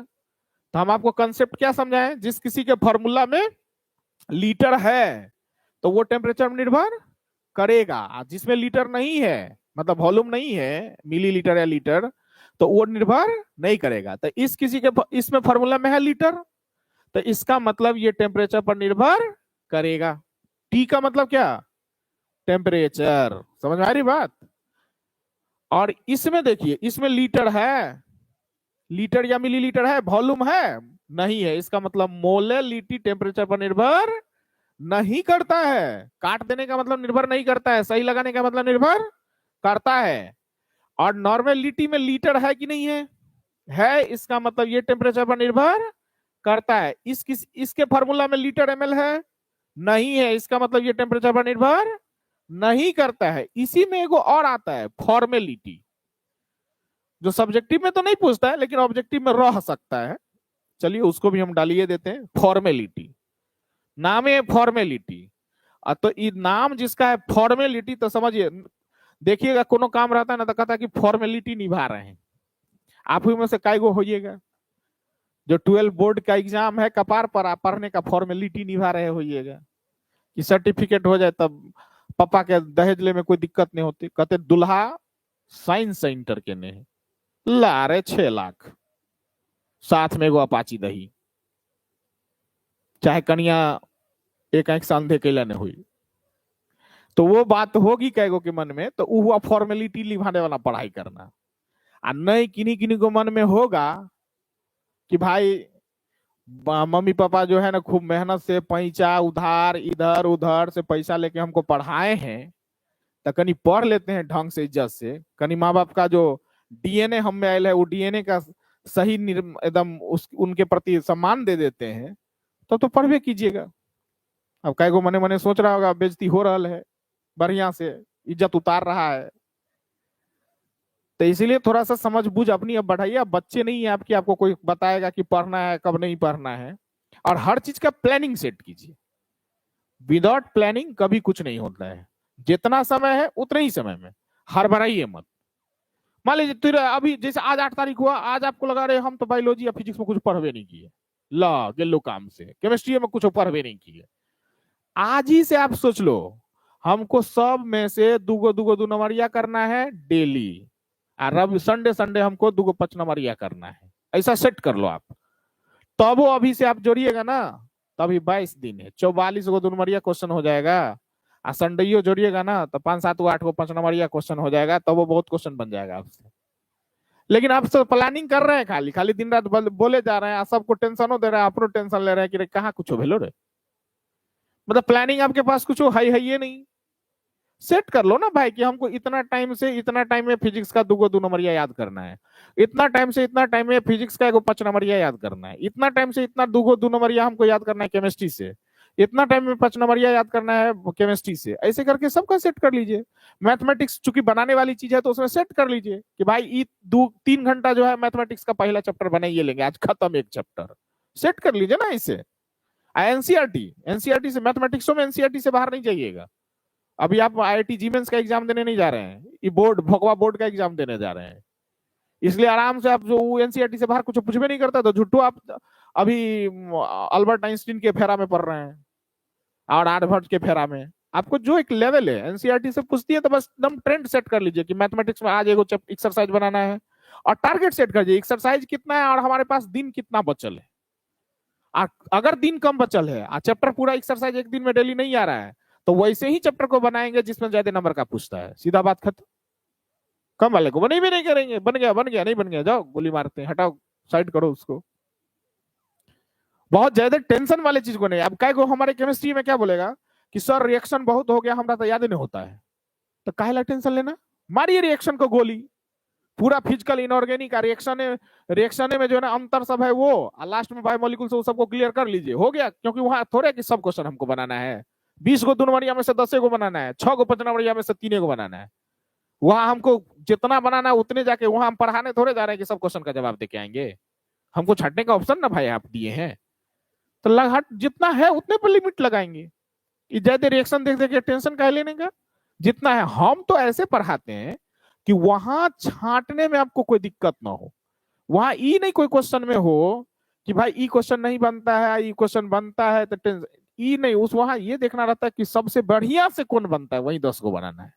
तो हम आपको कंसेप्ट क्या समझाएं, जिस किसी के फॉर्मूला में लीटर है तो वो टेम्परेचर में निर्भर करेगा, जिसमें लीटर नहीं है मतलब वॉल्यूम नहीं है मिलीलीटर या लीटर, तो वो निर्भर नहीं करेगा। तो इस किसी के इसमें फॉर्मूला में है लीटर, तो इसका मतलब ये टेम्परेचर पर निर्भर करेगा। टी का मतलब क्या, टेम्परेचर, समझ में आ रही बात। और इसमें देखिए इसमें लीटर है, लीटर या मिलीलीटर है, वॉल्यूम है नहीं है, इसका मतलब मोलरिटी टेम्परेचर पर निर्भर नहीं करता है। काट देने का मतलब निर्भर नहीं करता है, सही लगाने का मतलब निर्भर करता है। और नॉर्मलिटी में लीटर है कि नहीं है, इसका मतलब ये टेम्परेचर पर निर्भर करता है। इसके फॉर्मूला में लीटर एमएल है नहीं है, इसका मतलब ये टेम्परेचर पर निर्भर नहीं करता है। इसी में एगो और आता है फॉर्मेलिटी, जो सब्जेक्टिव में तो नहीं पूछता है लेकिन ऑब्जेक्टिव में रह सकता है, चलिए उसको भी हम डालिए देते हैं। फॉर्मेलिटी नाम है फॉर्मेलिटी, तो ये नाम जिसका है फॉर्मेलिटी, तो समझिए देखिएगा कोनो काम रहता है ना तो कहता है कि फॉर्मेलिटी निभा रहे हैं। आप ही में से काईगो होइएगा जो 12 बोर्ड का एग्जाम है कपार पर आप पढ़ने का फॉर्मेलिटी निभा रहे होइएगा कि सर्टिफिकेट हो जाए, तब पापा के दहेज ले में कोई दिक्कत नहीं होती। कहते दुल्हा साइंस सेंटर के ने ला रहे 6 लाख, साथ में एगो अपाची दही, चाहे कन्या एक आंख सांधे कैला नहीं हुई, तो वो बात होगी कैगो के मन में, तो हुआ फॉर्मेलिटी निभाने वाला पढ़ाई करना। और नहीं किन्हीं किन्हीं को मन में होगा कि भाई मम्मी पापा जो है ना खूब मेहनत से पैसा उधार इधर उधर से पैसा लेके हमको पढ़ाए हैं, तो कहीं पढ़ लेते हैं ढंग से इज्जत से, कहीं माँ बाप का जो डीएनए हम में आयल है वो डीएनए का सही एकदम उनके प्रति सम्मान दे देते हैं, तो पढ़वे कीजिएगा। अब कैगो मने मने सोच रहा होगा बेइज्जती हो रहा है, बढ़िया से इज्जत उतार रहा है, तो इसीलिए थोड़ा सा समझ बूझ अपनी अब बढ़ाइए। अब बच्चे नहीं है आपकी, आपको कोई बताएगा कि पढ़ना है कब नहीं पढ़ना है। और हर चीज का प्लानिंग सेट कीजिए, विदाउट प्लानिंग कभी कुछ नहीं होता है। जितना समय है उतने ही समय में हड़बड़ाइए मत। मान लीजिए तेरा अभी जैसे आज 8 तारीख हुआ, आज आपको लगा रहे हम तो बायोलॉजी या फिजिक्स में कुछ पढ़वे नहीं किए, ला गेलो काम से, केमिस्ट्री में कुछ पढ़वे नहीं किए। आज ही से आप सोच लो हमको सब में से दूगो 2 नंबरिया करना है डेली, और रवि संडे हमको 2 5 नंबरिया करना है, ऐसा सेट कर लो आप। तब वो अभी से आप जोड़िएगा ना, तभी 22 दिन है, 44 गो 2 नंबरिया क्वेश्चन हो जाएगा। और संडेयो जोड़िएगा ना तो 5 7 8 गो 5 नंबरिया क्वेश्चन हो जाएगा, तब वो बहुत क्वेश्चन बन जाएगा आपसे। लेकिन आप सब प्लानिंग कर रहे हैं, खाली खाली दिन रात बोले जा रहे हैं, सबको टेंशनों दे रहे हैं, अपनो टेंशन ले रहे हैं कि कहाँ कुछ भेलो रे, मतलब प्लानिंग आपके पास कुछ है ये नहीं। सेट कर लो ना भाई कि हमको इतना टाइम से इतना टाइम में फिजिक्स का 2 नंबरिया याद करना है, इतना टाइम से इतना टाइम में फिजिक्स का 5 नंबरिया याद करना है, इतना टाइम से इतना 2 नंबरिया हमको याद करना है केमिस्ट्री से, इतना टाइम में 5 नंबरिया याद करना है केमिस्ट्री से। ऐसे करके सबका सेट कर लीजिए। मैथमेटिक्स चूंकि बनाने वाली चीज है तो उसमें सेट कर लीजिए कि भाई 2-3 घंटा जो है मैथमेटिक्स का पहला चैप्टर बनाइए लेंगे, आज खत्म एक चैप्टर, सेट कर लीजिए ना इसे। एनसीईआरटी, एनसीईआरटी से मैथमेटिक्सों में एनसीईआरटी से बाहर नहीं जाइएगा। अभी आप आईआईटी जीमेंस का एग्जाम देने नहीं जा रहे हैं, ये बोर्ड भगवा बोर्ड का एग्जाम देने जा रहे हैं, इसलिए आराम से आप जो एनसीईआरटी से बाहर कुछ पूछ भी नहीं करता तो झुट्टू आप अभी अल्बर्ट आइंस्टीन के फेरा में पढ़ रहे हैं और आर्यभट्ट के फेरा में। आपको जो एक लेवल है एनसीईआरटी से पूछती है तो बस एकदम ट्रेंड सेट कर लीजिए कि मैथमेटिक्स में आज एगो एक्सरसाइज बनाना है और टारगेट सेट कर दीजिए एक्सरसाइज कितना है और हमारे पास दिन कितना बचल है। अगर दिन कम बचल है और चैप्टर पूरा एक्सरसाइज एक दिन में डेली नहीं आ रहा है तो वैसे ही चैप्टर को बनाएंगे जिसमें ज्यादा नंबर का पूछता है, सीधा बात खत्म। कम वाले को बने भी नहीं करेंगे, बन गया नहीं बन गया जाओ गोली मारते हैं, हटाओ साइड करो उसको। बहुत ज्यादा टेंशन वाले चीज को नहीं। अब काय को हमारे केमिस्ट्री में क्या बोलेगा कि सर रिएक्शन बहुत हो गया हमारा तो याद नहीं होता है, तो काहे टेंशन लेना, मारिए रिएक्शन को गोली। पूरा फिजिकल इनऑर्गेनिक रिएक्शन में जो है ना अंतर सब है वो लास्ट में बायोमोलिक्यूल से वो सबको क्लियर कर लीजिए, हो गया। क्योंकि वहां थोड़े कि सब क्वेश्चन हमको बनाना है, 20 गो दूनवरिया में से 10 को बनाना है, 6 गो पचनवरिया में से 3 को बनाना है। वहां हमको जितना बनाना है उतने जाके वहां हम पढ़ाने थोड़े जा रहे हैं कि सब क्वेश्चन का जवाब दे के आएंगे। हमको छाटने का ऑप्शन ना भाई आप दिए हैं, तो लगा जितना है उतने पर लिमिट लगाएंगे। ज्यादा रिएक्शन देख देख के टेंशन काहे लेने का, जितना है हम तो ऐसे पढ़ाते हैं कि वहां छांटने में आपको कोई दिक्कत ना हो। वहां ई नहीं कोई क्वेश्चन में हो कि भाई ई क्वेश्चन नहीं बनता है, ई क्वेश्चन बनता है, तो ई नहीं, उस वहां ये देखना रहता है कि सबसे बढ़िया से कौन बनता है वही 10 को बनाना है,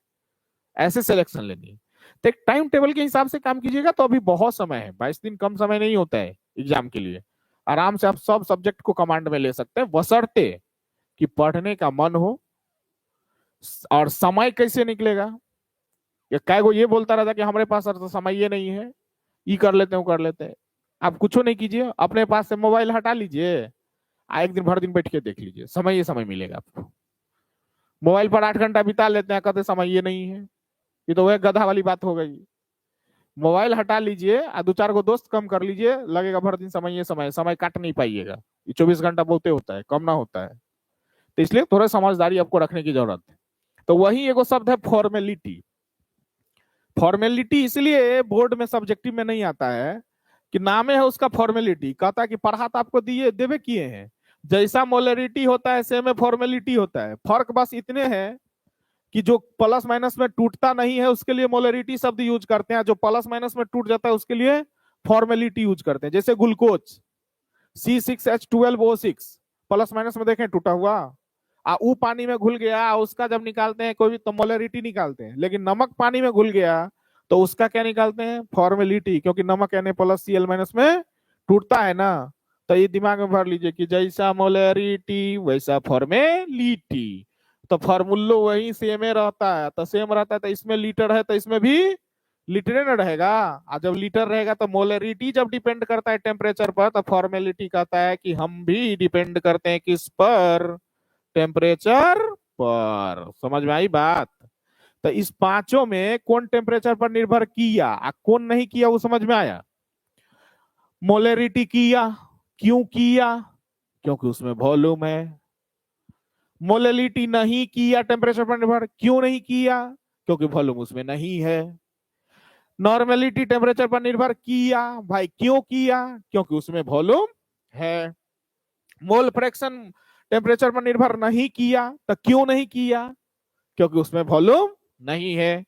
ऐसे सिलेक्शन लेनी है। तो एक टाइम टेबल के हिसाब से काम कीजिएगा तो अभी बहुत समय है, 22 दिन कम समय नहीं होता है एग्जाम के लिए। आराम से आप सब सब्जेक्ट को कमांड में ले सकते हैं, बशर्ते कि पढ़ने का मन हो। और समय कैसे निकलेगा, ये काय को ये बोलता रहता कि हमारे पास तो समय ये नहीं है, ये कर लेते हैं वो कर लेते हैं। आप कुछ नहीं कीजिए, अपने पास से मोबाइल हटा लीजिए, एक दिन भर दिन बैठ के देख लीजिए, समय ये समय मिलेगा आपको। मोबाइल पर 8 घंटा बिता लेते हैं, कहते समय ये नहीं है, ये तो वह गधा वाली बात हो गई। मोबाइल हटा लीजिए और 2-4 को दोस्त कम कर लीजिए, लगेगा भर दिन समय, ये समय काट नहीं पाइएगा। ये 24 घंटा बोलते होता है, कम ना होता है, तो इसलिए थोड़ा समझदारी आपको रखने की जरूरत है। तो वही एगो शब्द है फॉर्मेलिटी। फॉर्मेलिटी इसलिए बोर्ड में सब्जेक्टिव में नहीं आता है कि नाम है उसका फॉर्मेलिटी, कहता है कि पढ़ा तो आपको दिए देवे किए हैं, जैसा मोलरिटी होता है सेम फॉर्मेलिटी होता है। फर्क बस इतने हैं कि जो प्लस माइनस में टूटता नहीं है उसके लिए मोलरिटी शब्द यूज करते हैं, जो प्लस माइनस में टूट जाता है उसके लिए फॉर्मेलिटी यूज करते हैं। जैसे ग्लूकोज C6H12O6 प्लस माइनस में देखें टूटा हुआ, वो पानी में घुल गया, उसका जब निकालते हैं कोई भी तो मोलरिटी निकालते हैं, लेकिन नमक पानी में घुल गया तो उसका क्या निकालते हैं, फॉर्मेलिटी, क्योंकि नमक Na+Cl- में टूटता है ना। तो ये दिमाग में भर लीजिए कि जैसा मोलरिटी वैसा फॉर्मेलिटी, तो फॉर्मूलो वही सेम रहता है, तो सेम रहता है, तो इसमें लीटर है तो इसमें भी लीटर न रहेगा। और जब लीटर रहेगा तो मोलरिटी जब डिपेंड करता है टेम्परेचर पर, तो फॉर्मेलिटी कहता है कि हम भी डिपेंड करते हैं किस पर, टेम्परेचर पर। समझ में आई बात। तो इस पांचों में कौन टेम्परेचर पर निर्भर किया और कौन नहीं किया वो समझ में आया। मोलरिटी किया, क्यों किया, क्योंकि उसमें वॉल्यूम है। मोलरिटी नहीं किया टेम्परेचर पर निर्भर, क्यों नहीं किया, क्योंकि वॉल्यूम उसमें नहीं है। नॉर्मेलिटी टेम्परेचर पर निर्भर किया, भाई क्यों किया, क्योंकि उसमें वॉल्यूम है। मोल फ्रैक्शन टेम्परेचर पर निर्भर नहीं किया, तो क्यों नहीं किया, क्योंकि उसमें वॉल्यूम नहीं है।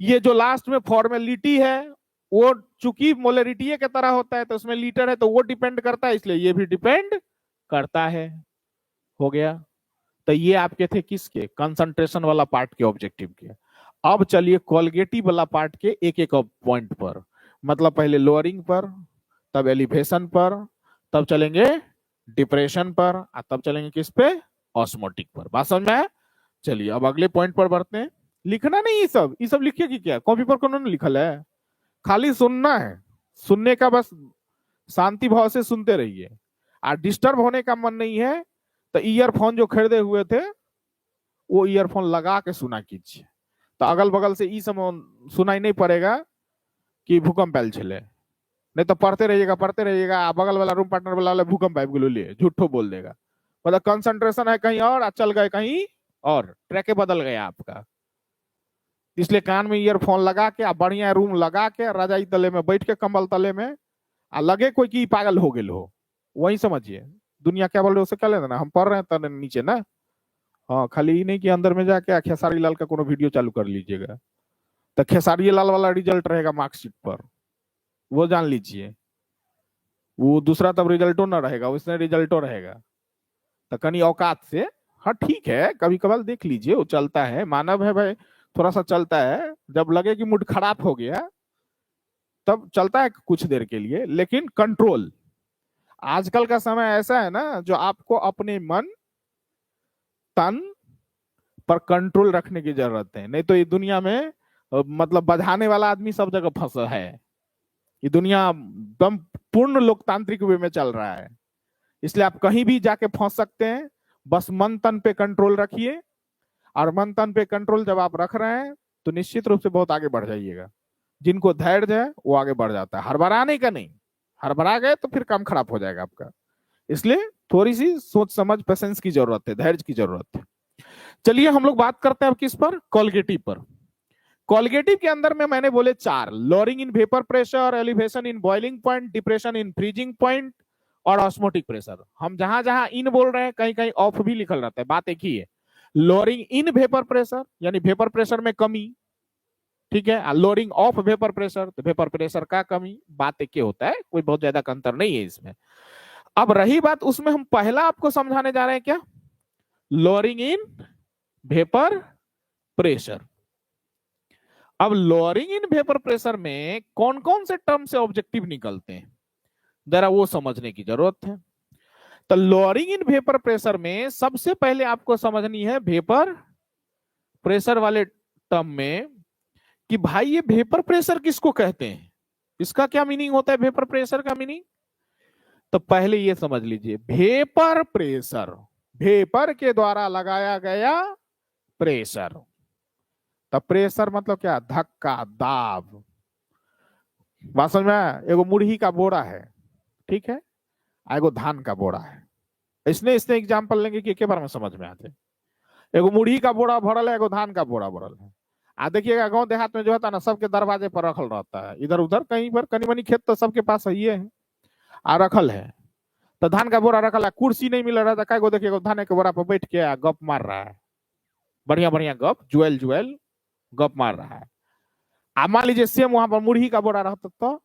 ये जो लास्ट में फॉर्मेलिटी है वो चूंकि मोलरिटी के तरह होता है तो उसमें लीटर है तो वो डिपेंड करता है, इसलिए ये भी डिपेंड करता है। हो गया। तो ये आपके थे किसके, कंसंट्रेशन वाला पार्ट के ऑब्जेक्टिव के। अब चलिए क्वालिटेटिव वाला पार्ट के एक एक पॉइंट पर, मतलब पहले लोअरिंग पर, तब एलिवेशन पर, तब चलेंगे डिप्रेशन पर, और तब चलेंगे किस पे, ऑस्मोटिक पर। बात समझ में आया। चलिए अब अगले पॉइंट पर बढ़ते हैं। लिखना नहीं ये सब लिखिए कि क्या कॉपी पर कौन लिखल है, खाली सुनना है। सुनने का बस शांति भाव से सुनते रहिए, और डिस्टर्ब होने का मन नहीं है तो ईयरफोन जो खरीदे हुए थे वो ईयरफोन लगा के सुना कीजिए, तो अगल बगल से ई समय सुनाई नहीं पड़ेगा कि भूकंप आयल छे। नहीं तो पढ़ते रहिएगा, बगल वाला रूम पार्टनर वाला भूकंप आबि गेलो लिए झूठो बोल देगा, मतलब कंसंट्रेशन है कहीं और चल गए कहीं और, ट्रैक बदल गया आपका। इसलिए कान में ईयरफोन लगा के बढ़िया रूम लगा के रजाई तले में बैठ के कंबल तले में, लगे कोई की पागल हो गए हो, वही समझिए। दुनिया क्या बोल रहे हो उसे क्या लेना ना, हम पढ़ रहे हैं तने नीचे ना। हाँ, खाली ही नहीं कि अंदर में जाके खेसारी लाल का कोनो वीडियो चालू कर लीजिएगा, तो खेसारी लाल वाला रिजल्ट रहेगा मार्कशीट पर, वो जान लीजिए। वो दूसरा तब रिजल्टो ना रहेगा, उसमें रिजल्टो रहेगा। तो कहीं औकात से, हाँ ठीक है, कभी कभार देख लीजिए, वो चलता है, मानव है भाई, थोड़ा सा चलता है, जब लगे कि मूड खराब हो गया तब चलता है कुछ देर के लिए, लेकिन कंट्रोल। आजकल का समय ऐसा है ना जो आपको अपने मन तन पर कंट्रोल रखने की जरूरत है, नहीं तो ये दुनिया में मतलब बधाने वाला आदमी सब जगह फंसा है। ये दुनिया एकदम पूर्ण लोकतांत्रिक वे में चल रहा है, इसलिए आप कहीं भी जाके फंस सकते हैं। बस मन तन पे कंट्रोल रखिए, और मन तन पे कंट्रोल जब आप रख रहे हैं तो निश्चित रूप से बहुत आगे बढ़ जाइएगा। जिनको धैर्य है वो आगे बढ़ जाता है, हड़बड़ाने का नहीं। हड़बड़ा गए तो फिर काम खराब हो जाएगा आपका। इसलिए थोड़ी सी सोच समझ पेशेंस की जरूरत है, धैर्य की जरूरत है। चलिए हम लोग बात करते हैं अब किस पर, कोलिगेटिव पर। कोलिगेटिव के अंदर में मैंने बोले 4, lowering in vapour pressure, elevation in boiling point, depression in freezing point, और ऑस्मोटिक प्रेशर। हम जहां जहां इन बोल रहे हैं कहीं कहीं ऑफ भी लिखल रहता है, बात एक ही है। लोअरिंग इन वेपर प्रेशर यानी वेपर प्रेशर में कमी, ठीक है। लोअरिंग ऑफ वेपर प्रेशर तो वेपर प्रेशर का कमी, बात एक ही होता है, कोई बहुत ज्यादा अंतर नहीं है इसमें। अब रही बात, उसमें हम पहला आपको समझाने जा रहे हैं क्या, लोअरिंग इन वेपर प्रेशर। अब लोअरिंग इन वेपर प्रेशर में कौन कौन से टर्म से ऑब्जेक्टिव निकलते हैं, जरा वो समझने की जरूरत है। तो लोअरिंग इन वेपर प्रेशर में सबसे पहले आपको समझनी है वेपर प्रेशर वाले टर्म में कि भाई ये वेपर प्रेशर किसको कहते हैं, इसका क्या मीनिंग होता है, वेपर प्रेशर का मीनिंग। तो पहले ये समझ लीजिए, वेपर प्रेशर, वेपर के द्वारा लगाया गया प्रेशर। तो प्रेशर मतलब क्या, धक्का, दाब। बात समझ में, एगो मुरही का बोरा है, ठीक है, एगो धान का बोरा है। इसने इसने एग्जाम्पल लेंगे कि एक बार में समझ में आ जाए। एगो मुरही का बोरा भरल है, एगो धान का बोरा भरल है। देखिएगा गांव देहात में जो होता है ना, सबके दरवाजे पर रखल रहता है, इधर उधर कहीं पर कनी मनी खेत तो सबके पास है, ये है आ रखल है। तो धान का बोरा रखल है, कुर्सी नहीं मिल रहा था, क्या देखिए धान के बोरा पर बैठ के गप मार रहा है, बढ़िया बढ़िया गप, जुएल जुएल गप मार रहा है। मान लीजिए सेम वहां पर मुरही का बोरा रहता तो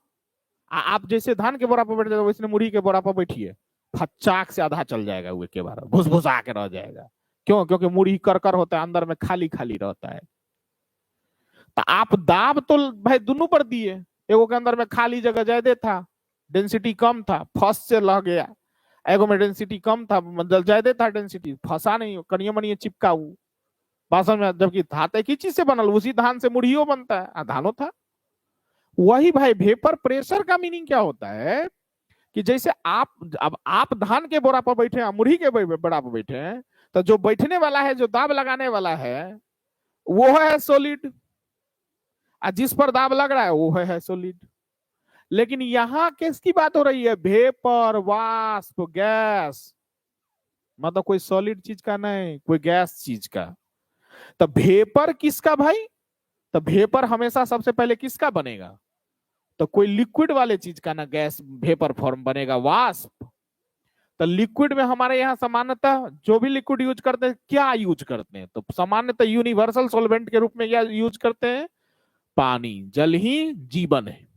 आप जैसे धान के बोरा पर बैठ जाए वैसे मुरही के बोरा पर बैठिए, फचाक से आधा चल जाएगा, वो के बार घुस घुसा के रह जाएगा। क्यों, क्योंकि मुरही करकर होता है, अंदर में खाली खाली रहता है। तो आप दाब तो भाई दोनों पर दिए, एगो के अंदर में खाली जगह ज्यादा था, डेंसिटी कम था, फंस से लग गया। एगो में डेंसिटी कम था, मतलब ज्यादा था डेंसिटी, फंसा नहीं, कनिया मनिया चिपका वो भाषण में। जबकि धात एक ही चीज से बनल, उसी धान से मुरहियो बनता है, धानो था वही। भाई वेपर प्रेशर का मीनिंग क्या होता है कि जैसे आप धान के बोरा पर बैठे हैं, मुरही के बोरा पर बैठे हैं, तो जो बैठने वाला है, जो दाब लगाने वाला है, वो है सॉलिड, जिस पर दाब लग रहा है वो है सॉलिड। लेकिन यहां किसकी बात हो रही है, वेपर, वाष्प, गैस, मतलब कोई सॉलिड चीज का नहीं, कोई गैस चीज का। तो वेपर किसका भाई, तो वेपर हमेशा सबसे पहले किसका बनेगा, तो कोई लिक्विड वाले चीज का ना, गैस वेपर फॉर्म बनेगा, वाष्प। तो लिक्विड में हमारे यहाँ सामान्यतः जो भी लिक्विड यूज करते हैं, क्या यूज करते हैं, तो सामान्यतः यूनिवर्सल सॉल्वेंट के रूप में क्या यूज करते हैं, पानी, जल ही जीवन है।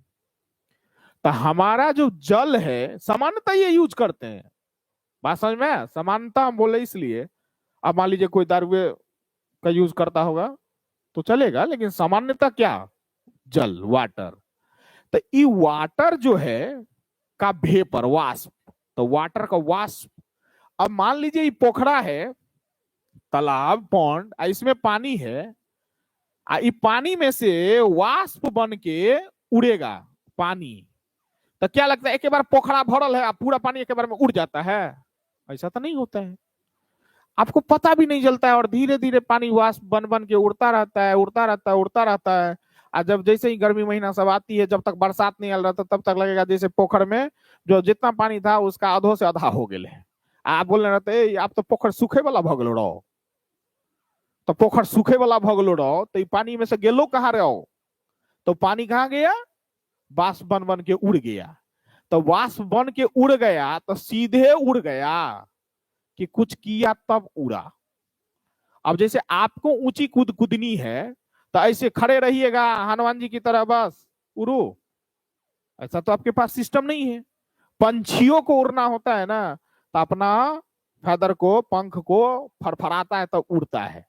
तो हमारा जो जल है सामान्यतः ये यूज करते हैं, बात समझ में, समानता हम बोले इसलिए। अब मान लीजिए कोई दारू का यूज करता होगा तो चलेगा, लेकिन सामान्यतः क्या, जल, वाटर। तो ये वाटर जो है का वेपर, वाष्प, तो वाटर का वाष्प। अब मान लीजिए ये पोखरा है, तालाब, पॉन्ड, इसमें पानी है, ये पानी में से वाष्प बन के उड़ेगा पानी। तो क्या लगता है एक बार पोखरा भरल है, पूरा पानी एक बार में उड़ जाता है, ऐसा तो नहीं होता है, आपको पता भी नहीं चलता है, और धीरे धीरे पानी वाष्प बन बन के उड़ता रहता है, उड़ता रहता है, उड़ता रहता है। और जब जैसे ही गर्मी महीना सब आती है, जब तक बरसात नहीं आ रहा था, तब तक लगेगा जैसे पोखर में जो जितना पानी था उसका आधो से आधा हो गए। आप बोलने रहते आप तो पोखर सूखे वाला भगलो रहो, तो पोखर सूखे वाला भगलो रहो, तो पानी में से गेलो कहाँ रहो, तो पानी कहाँ गया, वाष्प बन बन के उड़ गया। तो वाष्प बन के उड़ गया तो सीधे उड़ गया कि कुछ किया तब उड़ा। अब जैसे आपको ऊंची कूदनी है तो ऐसे खड़े रहिएगा हनुमान जी की तरह बस उड़ो, ऐसा तो आपके पास सिस्टम नहीं है। पंछियों को उड़ना होता है ना, तो अपना फेदर को, पंख को फरफराता है तो उड़ता है।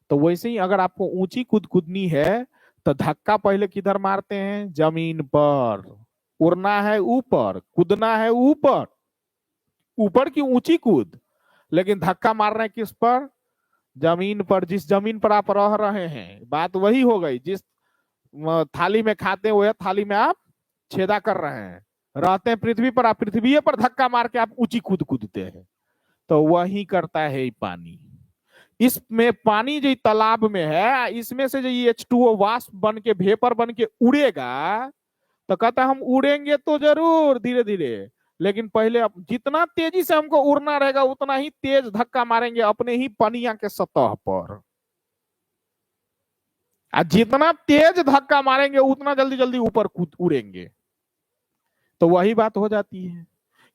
तो वैसे ही अगर आपको ऊंची कूदनी है तो धक्का पहले किधर मारते हैं? जमीन पर। उड़ना है ऊपर, कूदना है ऊपर, ऊपर की ऊंची कूद, लेकिन धक्का मार रहे हैं किस पर? जमीन पर। जिस जमीन पर आप रह रहे हैं, बात वही हो गई। जिस थाली में खाते हुए थाली में आप छेदा कर रहे हैं, रहते हैं पृथ्वी पर, आप पृथ्वी पर धक्का मार के आप ऊंची कूदते हैं। तो वही करता है पानी। इसमें पानी जो तालाब में है, इसमें से जो H2O वाष्प बन के वेपर बन के उड़ेगा, तो कहता है हम उड़ेंगे तो जरूर धीरे धीरे, लेकिन पहले जितना तेजी से हमको उड़ना रहेगा उतना ही तेज धक्का मारेंगे अपने ही पनिया के सतह पर। जितना तेज धक्का मारेंगे उतना जल्दी जल्दी ऊपर उड़ेंगे। तो वही बात हो जाती है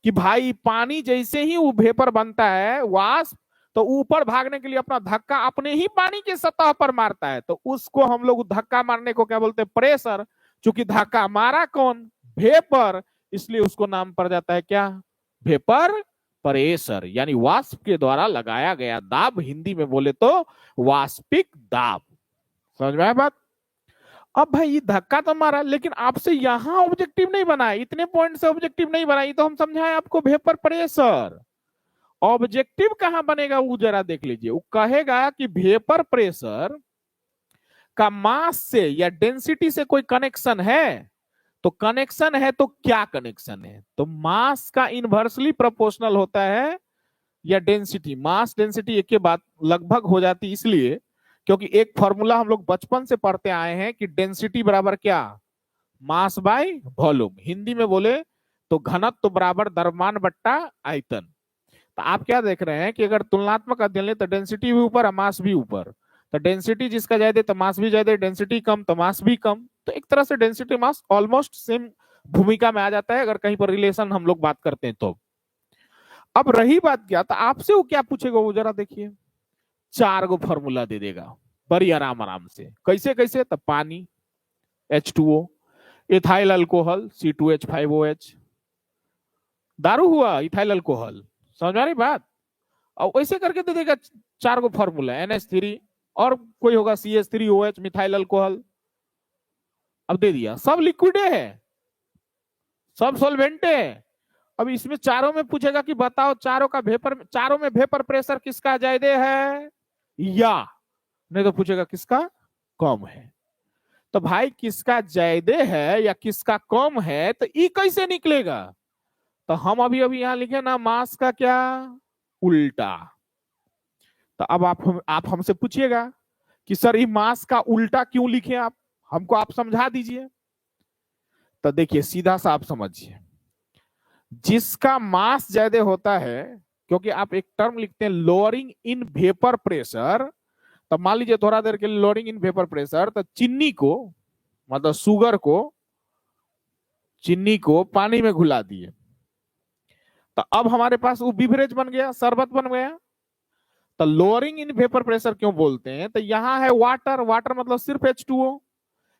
कि भाई पानी जैसे ही वो वेपर बनता है वाष्प, तो ऊपर भागने के लिए अपना धक्का अपने ही पानी के सतह पर मारता है। तो उसको हम लोग धक्का मारने को क्या बोलते हैं? प्रेशर। चूंकि धक्का मारा कौन? वेपर, इसलिए उसको नाम पड़ जाता है क्या? वेपर प्रेशर, यानी वाष्प के द्वारा लगाया गया दाब। हिंदी में बोले तो वाष्पिक दाब। समझ में आया बात? अब भाई ये धक्का तो मारा, लेकिन आपसे यहां ऑब्जेक्टिव नहीं बना, इतने पॉइंट से ऑब्जेक्टिव नहीं बना। ये तो हम समझाए आपको वेपर प्रेशर। ऑब्जेक्टिव कहां बनेगा वो जरा देख लीजिए। वो कहेगा कि वेपर प्रेशर का मास से या डेंसिटी से कोई कनेक्शन है। तो कनेक्शन है तो क्या कनेक्शन है? तो मास का इनवर्सली प्रोपोर्शनल होता है या डेंसिटी। मास डेंसिटी एक के बाद लगभग हो जाती, इसलिए क्योंकि एक फॉर्मूला हम लोग बचपन से पढ़ते आए हैं कि डेंसिटी बराबर क्या? Mass by volume. हिंदी में बोले तो घनत्व बराबर द्रव्यमान बट्टा आयतन। तो आप क्या देख रहे हैं कि अगर तुलनात्मक अध्ययन ले तो डेंसिटी भी ऊपर और मास भी ऊपर। तो डेंसिटी जिसका ज्यादा तो मास भी ज्यादा, डेंसिटी कम तो मास भी कम। तो एक तरह से डेंसिटी मास ऑलमोस्ट सेम भूमिका में आ जाता है अगर कहीं पर रिलेशन हम लोग बात करते हैं तो। अब रही बात क्या, तो आपसे वो क्या पूछेगा वो जरा देखिए। 4 गो फॉर्मूला दे देगा बड़ी आराम आराम से। कैसे कैसे? तो पानी H2O, इथाइल अल्कोहल C2H5OH, दारू हुआ इथाइल अल्कोहल। समझ आ रही बात? और वैसे करके दे देगा 4 गो फॉर्मूला। NH3 और कोई होगा CH3OH, मिथाइल अल्कोहल। अब दे दिया, सब लिक्विड है, सब सॉल्वेंट है। अब इसमें चारों में पूछेगा कि बताओ चारों में वेपर प्रेशर किसका ज्यादा है, या नहीं तो पूछेगा किसका कम है। तो भाई किसका ज्यादा है या किसका कम है, तो ये कैसे निकलेगा? तो हम अभी अभी यहां लिखे ना मास का क्या उल्टा। तो अब आप हमसे पूछिएगा कि सर ये मास का उल्टा क्यों लिखे आप, हमको आप समझा दीजिए। तो देखिए सीधा सा आप समझिए, जिसका मास ज्यादा होता है, क्योंकि आप एक टर्म लिखते हैं लोअरिंग इन वेपर प्रेशर। तो मान लीजिए थोड़ा देर के लिए लोअरिंग इन वेपर प्रेशर, तो चीनी को मतलब शुगर को, चीनी को पानी में घुला दिए, तो अब हमारे पास वो बिवरेज बन गया, शरबत बन गया। तो लोअरिंग इन वेपर प्रेशर क्यों बोलते हैं? तो यहां है वाटर, वाटर मतलब सिर्फ H2O,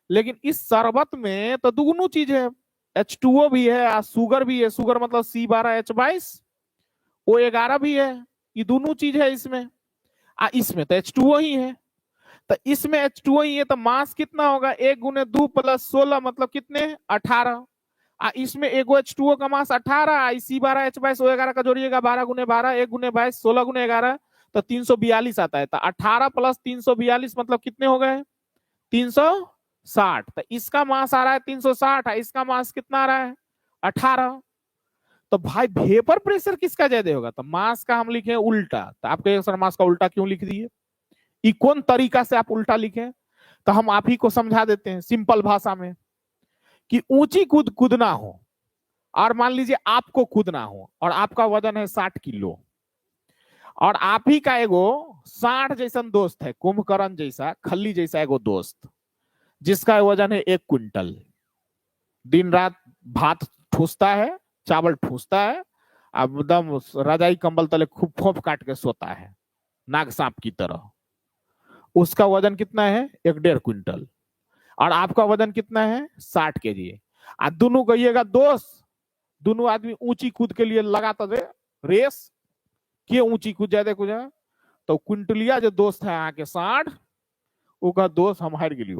लेकिन इस शरबत में तो दोनों चीज है, H2O भी है और शुगर भी है। शुगर मतलब C12H22O11 भी है, ये दोनों चीज है इसमें। इसमें तो H2O ही है। तो इसमें H2O ही है, तो मास कितना होगा? 1 गुने 2 प्लस 16 मतलब कितने? 18। इसमें एगो H2O का मास 18, C12H22O11 का जोड़िएगा 12 गुने 12, 1 गुने 22, 16 गुने 11, तो 342 आता है। तो 18 प्लस 342 मतलब कितने हो गए? 360। तो इसका मास आ रहा है 360, इसका मास कितना आ रहा है? 18। तो भाई वेपर प्रेशर किसका ज्यादा होगा? तो मास का हम लिखे उल्टा। तो आप कहेंगे सर मास का उल्टा क्यों लिख दिए, ये कौन तरीका से आप उल्टा लिखे? तो हम आप ही को समझा देते हैं सिंपल भाषा में कि ऊंची कूदना हो, और मान लीजिए आपको कूदना हो और आपका वजन है 60 किलो, और आप ही का एगो 60 जैसा दोस्त है, कुंभकर्ण जैसा, खल्ली जैसा एगो दोस्त, जिसका वजन है 1 क्विंटल, दिन रात भात ठूसता है, चावल ठूसता है, अब एकदम रजाई कंबल तले खूब फोप काट के सोता है नाग सांप की तरह। उसका वजन कितना है? 1.5 क्विंटल। और आपका वजन कितना है? 60 kg। आ दोनों कहिएगा दोस्त, दोनों आदमी ऊंची कूद के लिए लगाता दे रेस, के ऊंची कूद जाए कुछ, तो क्विंटलिया जो दोस्त है आके 60, वो कहा दोस्त हम हार गए।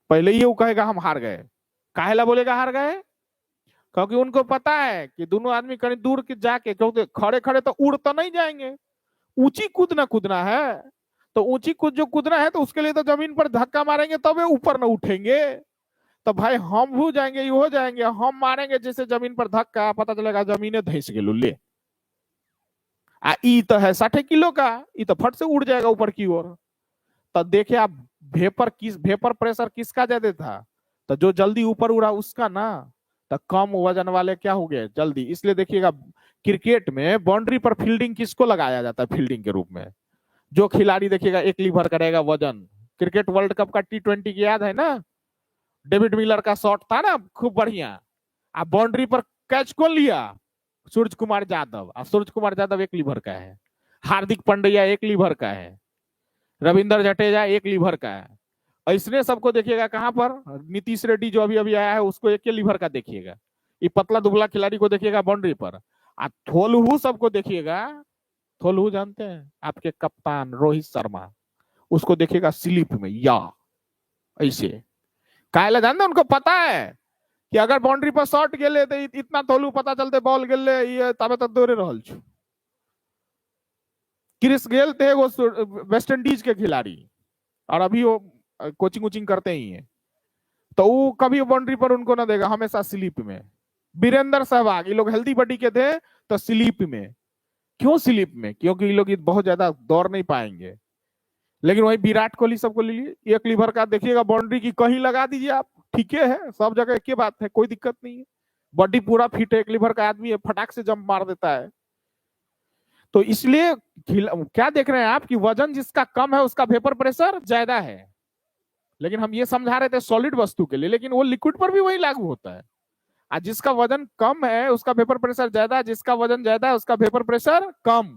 पहले ही वो कहेगा हम हार गए। काहेला बोलेगा हार गए? क्योंकि उनको पता है कि दोनों आदमी कहीं दूर के जाके, क्योंकि खड़े खड़े तो उड़ तो नहीं जाएंगे, ऊंची कूदना कूदना है। तो ऊंची कूद जो कूदना है तो उसके लिए तो जमीन पर धक्का मारेंगे तबे ऊपर न उठेंगे। तो भाई हम भी जाएंगे, ये हो जाएंगे, हम मारेंगे जैसे जमीन पर धक्का, पता चलेगा जमीने धंस गेलू ले। ई तो है 60 किलो का, ई तो फट से उड़ जाएगा ऊपर की ओर। तो देखे आप वेपर प्रेशर किसका ज्यादा था? तो जो जल्दी ऊपर उड़ा उसका ना। तो कम वजन वाले क्या हो गए जल्दी। इसलिए देखिएगा क्रिकेट में बाउंड्री पर फील्डिंग किसको लगाया जाता है फील्डिंग के रूप में? जो खिलाड़ी देखिएगा 1 लीवर करेगा वजन। क्रिकेट वर्ल्ड कप का T20 की याद है ना, डेविड मिलर का शॉट था ना खूब बढ़िया। आप बाउंड्री पर कैच को लिया सूरज कुमार यादव। अब सूरज कुमार यादव 1 लीवर का है, हार्दिक पांड्या 1 लीवर का है, रविंद्र जडेजा 1 लीवर का है। ऐसने सबको देखिएगा कहां पर, नीतीश रेड्डी जो अभी अभी आया है उसको 1 लीवर का देखिएगा। ये पतला दुबला खिलाड़ी को देखिएगा बाउंड्री पर। थोलहू सबको देखिएगा, थोलहू जानते हैं आपके कप्तान रोहित शर्मा, उसको देखिएगा स्लिप में या ऐसे। काहेला जानते, उनको पता है कि अगर बाउंड्री पर शॉट गेले तो इतना थोलू पता चलते बॉल गेले ये तबे तक दौड़े रहल छु। क्रिस गेल थे वो वेस्ट इंडीज के खिलाड़ी, और अभी वो कोचिंग वोचिंग करते ही हैं। तो वो कभी बाउंड्री पर उनको ना देगा, हमेशा स्लीप में। वीरेंद्र सहवाग, ये लोग हेल्दी बॉडी के थे तो स्लीप में। क्यों स्लीप में? क्योंकि ये लोग बहुत ज्यादा दौड़ नहीं पाएंगे। लेकिन वही विराट कोहली सबको ले लिए 1 लीवर का देखिएगा, बाउंड्री की कहीं लगा दीजिए आप, ठीक है, सब जगह एक ही बात है, कोई दिक्कत नहीं है। बॉडी पूरा फिट है, 1 लीवर का आदमी है, फटाक से जंप मार देता है। तो इसलिए क्या देख रहे हैं आप कि वजन जिसका कम है उसका वेपर प्रेशर ज्यादा है। लेकिन हम ये समझा रहे थे सॉलिड वस्तु के लिए, लेकिन वो लिक्विड पर भी वही लागू होता है। आज जिसका वजन कम है उसका वेपर प्रेशर ज्यादा, जिसका वजन ज्यादा है उसका वेपर प्रेशर कम।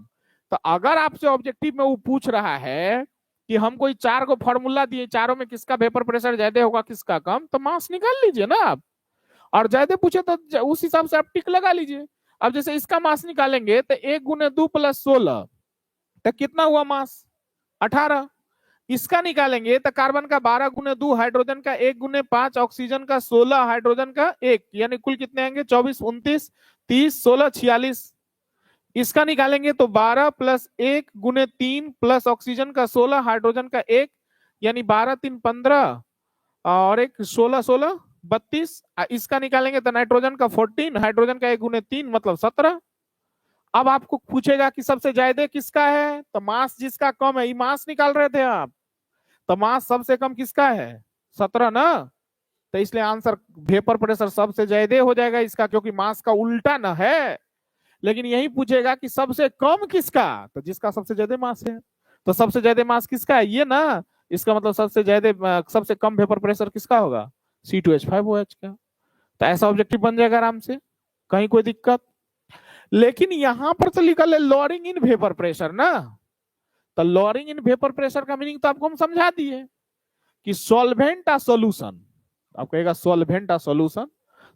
तो अगर आपसे ऑब्जेक्टिव में वो पूछ रहा है कि हम कोई 4 को फॉर्मूला दिए, चारों में किसका वेपर प्रेशर ज्यादा होगा किसका कम, तो मास निकाल लीजिए ना आप। और ज्यादा पूछे तो उस हिसाब से आप टिक लगा लीजिए। अब जैसे इसका मास निकालेंगे तो 1 × 2 + 16, तो कितना हुआ मास? 18। इसका निकालेंगे तो कार्बन का 12 × 2, हाइड्रोजन का 1 × 5, ऑक्सीजन का 16, हाइड्रोजन का 1, यानी कुल कितने आएंगे? 24, 29, 30, 16, 46। इसका निकालेंगे तो 12 + 1 × 3 + ऑक्सीजन का 16, हाइड्रोजन का 1, यानी 12, 3, 15 और 1, 16, 16, 32। इसका निकालेंगे तो नाइट्रोजन का 14, हाइड्रोजन का 1 × 3 मतलब 17। अब आपको पूछेगा कि सबसे ज्यादा किसका है, तो मास जिसका कम है, ये मास निकाल रहे थे आप, तो मास सबसे कम किसका है? 17 ना। तो इसलिए आंसर वेपर प्रेशर सबसे ज्यादा हो जाएगा इसका, क्योंकि मास का उल्टा ना है। लेकिन यही पूछेगा कि सबसे कम किसका, तो जिसका सबसे ज्यादा मास है। तो सबसे ज्यादा मास किसका है? ये ना। इसका मतलब सबसे ज्यादा सबसे कम वेपर प्रेशर किसका होगा? C2H5OH का। तो ऐसा ऑब्जेक्टिव बन जाएगा आराम से, कहीं कोई दिक्कत। लेकिन यहां पर तो लिखा है लॉरिंग इन वेपर प्रेशर ना। तो लॉरिंग इन वेपर प्रेशर का मीनिंग तो आपको हम समझा दिए कि सॉल्वेंट आ सॉल्यूशन। आप कहेगा सॉल्वेंट आ सॉल्यूशन,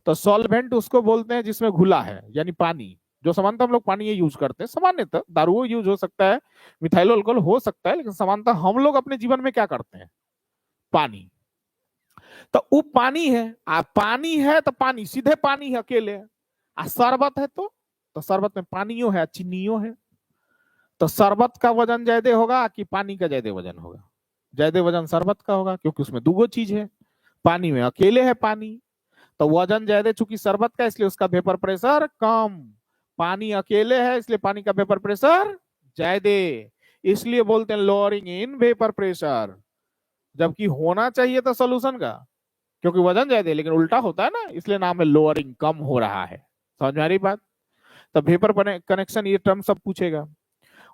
तो सॉल्वेंट उसको बोलते हैं जिसमें घुला है, यानी पानी। जो सामान्यतः हम लोग पानी ये यूज करते हैं, सामान्यतः दारू यूज हो सकता है, मिथाइल अल्कोहल हो सकता है, लेकिन सामान्यतः हम लोग अपने जीवन में क्या करते हैं? पानी। तो वो पानी है, पानी है तो पानी सीधे पानी है अकेले। शरबत है तो शरबत में पानियों है, चीनियों है। तो शरबत का वजन ज्यादा होगा कि पानी का ज्यादा वजन होगा? ज्यादा वजन शरबत का होगा, क्योंकि उसमें 2 चीज है, पानी में अकेले है पानी। तो वजन ज्यादा चूंकि शरबत का, इसलिए उसका वेपर प्रेशर कम। पानी अकेले है इसलिए पानी का वेपर प्रेशर ज्यादा। इसलिए बोलते हैं लोअरिंग इन वेपर प्रेशर, जबकि होना चाहिए था सोल्यूशन का, क्योंकि वजन ज्यादा है, लेकिन उल्टा होता है ना, इसलिए नाम है लोअरिंग, कम हो रहा है। समझ में आ रही बात? तो वेपर कनेक्शन ये टर्म सब पूछेगा,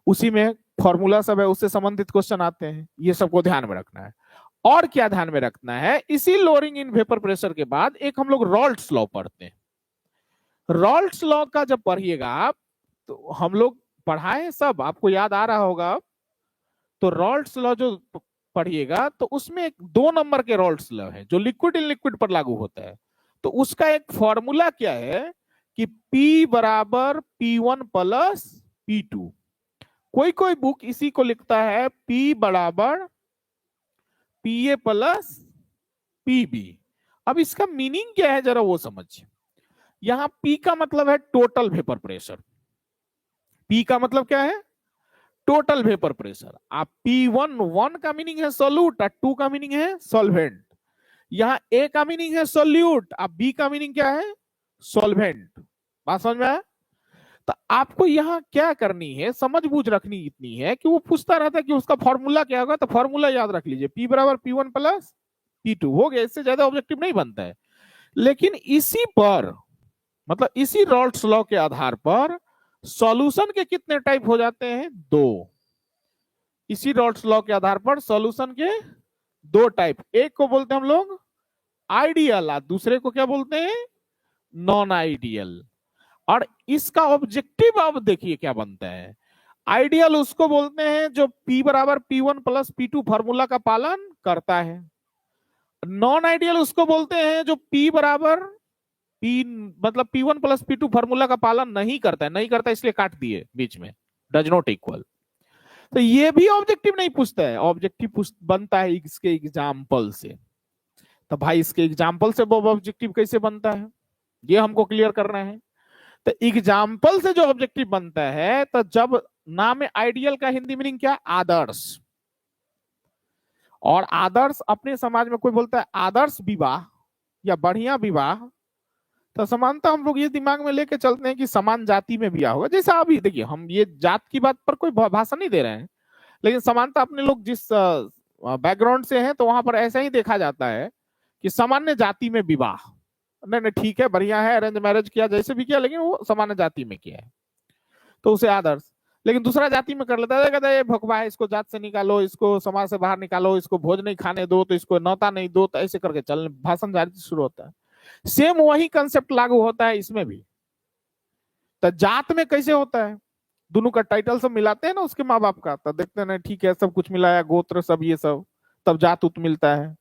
उसी में फॉर्मूला सब है, उससे संबंधित क्वेश्चन आते हैं, ये सबको ध्यान में रखना है। और क्या ध्यान में रखना है, इसी लोअरिंग इन वेपर प्रेशर के बाद एक हम लोग रॉल्ट्स लॉ पढ़ते हैं। रॉल्ट्स लॉ का जब पढ़िएगा आप, तो हम लोग पढ़ाए सब, आपको याद आ रहा होगा। तो रॉल्ट्स लॉ जो पढ़िएगा तो उसमें एक 2 नंबर के रॉल्ट्स लॉ है जो लिक्विड इन लिक्विड पर लागू होता है। तो उसका एक फॉर्मूला क्या है कि P बराबर P1 प्लस P2। कोई कोई बुक इसी को लिखता है P बराबर PA प्लस PB। अब इसका मीनिंग क्या है जरा वो समझिए। यहां P का मतलब है टोटल वेपर प्रेशर। P का मतलब क्या है? Total vapour pressure. आप P1 का मीनिंग है सोल्यूट और 2 का मीनिंग है सॉल्वेंट। यहां A का मीनिंग है सोल्यूट, अब B का मीनिंग क्या है? सॉल्वेंट। बात समझ में आया? तो आपको यहां क्या करनी है, समझ बूझ रखनी इतनी है कि वो पूछता रहता है कि उसका फॉर्मूला क्या होगा, तो फॉर्मूला याद रख लीजिए, P बराबर P1 प्लस P2 हो गया। इससे ज्यादा ऑब्जेक्टिव नहीं बनता है। लेकिन इसी पर, मतलब इसी रॉल्ट्स लॉ के आधार पर सॉल्यूशन के कितने टाइप हो जाते हैं? 2। इसी रॉल्ट्स लॉ के आधार पर सॉल्यूशन के 2 टाइप, एक को बोलते हैं हम लोग आइडियल और दूसरे को क्या बोलते हैं? Non ideal. और इसका ऑब्जेक्टिव अब देखिए क्या बनता है। आइडियल उसको बोलते हैं जो P बराबर P1 प्लस P2 फॉर्मूला का पालन करता है। नॉन आइडियल उसको बोलते हैं जो P बराबर P मतलब P1 प्लस P2 फॉर्मूला का पालन नहीं करता है। नहीं करता इसलिए काट दिए बीच में, डज नॉट इक्वल। तो ये भी ऑब्जेक्टिव नहीं पूछता है, ऑब्जेक्टिव बनता है इसके एग्जाम्पल से। तो भाई इसके एग्जाम्पल से वो ऑब्जेक्टिव कैसे बनता है ये हमको क्लियर करना है। तो एग्जाम्पल से जो ऑब्जेक्टिव बनता है, तो जब नाम है आइडियल का हिंदी मीनिंग क्या? आदर्श। और आदर्श अपने समाज में कोई बोलता है आदर्श विवाह या बढ़िया विवाह, तो समानता हम लोग ये दिमाग में लेके चलते हैं कि समान जाति में ब्याह होगा। जैसा अभी देखिए, हम ये जात की बात पर कोई भाषण नहीं दे रहे हैं, लेकिन समानता अपने लोग जिस बैकग्राउंड से हैं तो वहां पर ऐसा ही देखा जाता है कि सामान्य जाति में विवाह, नहीं नहीं ठीक है, बढ़िया है, अरेंज मैरिज किया जैसे भी किया, लेकिन वो सामान्य जाति में किया है तो उसे आदर्श। लेकिन दूसरा जाति में कर लेता है, कहता है ये भगवा है, इसको जात से निकालो, इसको समाज से बाहर निकालो, इसको भोज नहीं खाने दो, तो इसको न्योता नहीं दो, तो ऐसे करके चल भाषण जारी शुरू होता है। सेम वही कंसेप्ट लागू होता है इसमें भी। तो जात में कैसे होता है? दोनों का टाइटल सब मिलाते हैं ना उसके माँ बाप का, तो देखते हैं ना ठीक है सब कुछ मिलाया, गोत्र सब ये सब, तब जात उत मिलता है।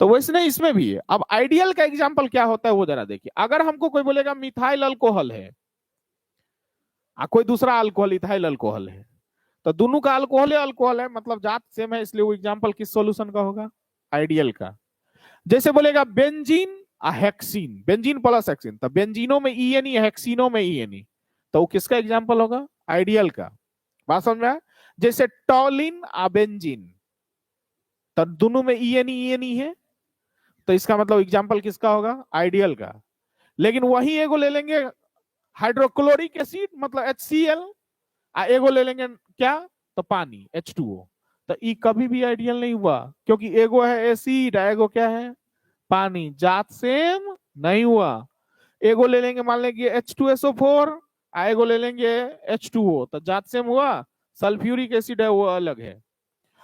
तो वैसे नहीं इसमें भी है। अब आइडियल का एग्जांपल क्या होता है वो जरा देखिए। अगर हमको कोई बोलेगा मिथाइल अल्कोहल है, कोई दूसरा अल्कोहल इथाइल अल्कोहल है, तो दोनों का अल्कोहल है, मतलब जात सेम है, इसलिए वो एग्जांपल किस सॉल्यूशन का होगा? आइडियल का। जैसे बोलेगा benzene hexene, benzene plus hexene, तो बेंजीनो में ईएनई, हेक्सीनो में ईएनई, तो वो किसका एग्जांपल होगा? आइडियल का। बात समझ में आया? जैसे टॉलिन बेंजीन, तो दोनों में ईएनई है, तो इसका मतलब एग्जांपल किसका होगा? आइडियल का। लेकिन वही एगो ले लेंगे हाइड्रोक्लोरिक एसिड मतलब HCl, एगो ले लेंगे क्या? तो पानी H2O, तो ई कभी भी आइडियल नहीं हुआ, क्योंकि एगो है एसिड, एगो क्या है? पानी। जात सेम नहीं हुआ। एगो ले लेंगे मान लेंगे H2SO4, एगो ले लेंगे H2O, तो जात सेम हुआ। सल्फ्यूरिक एसिड है वो अलग है।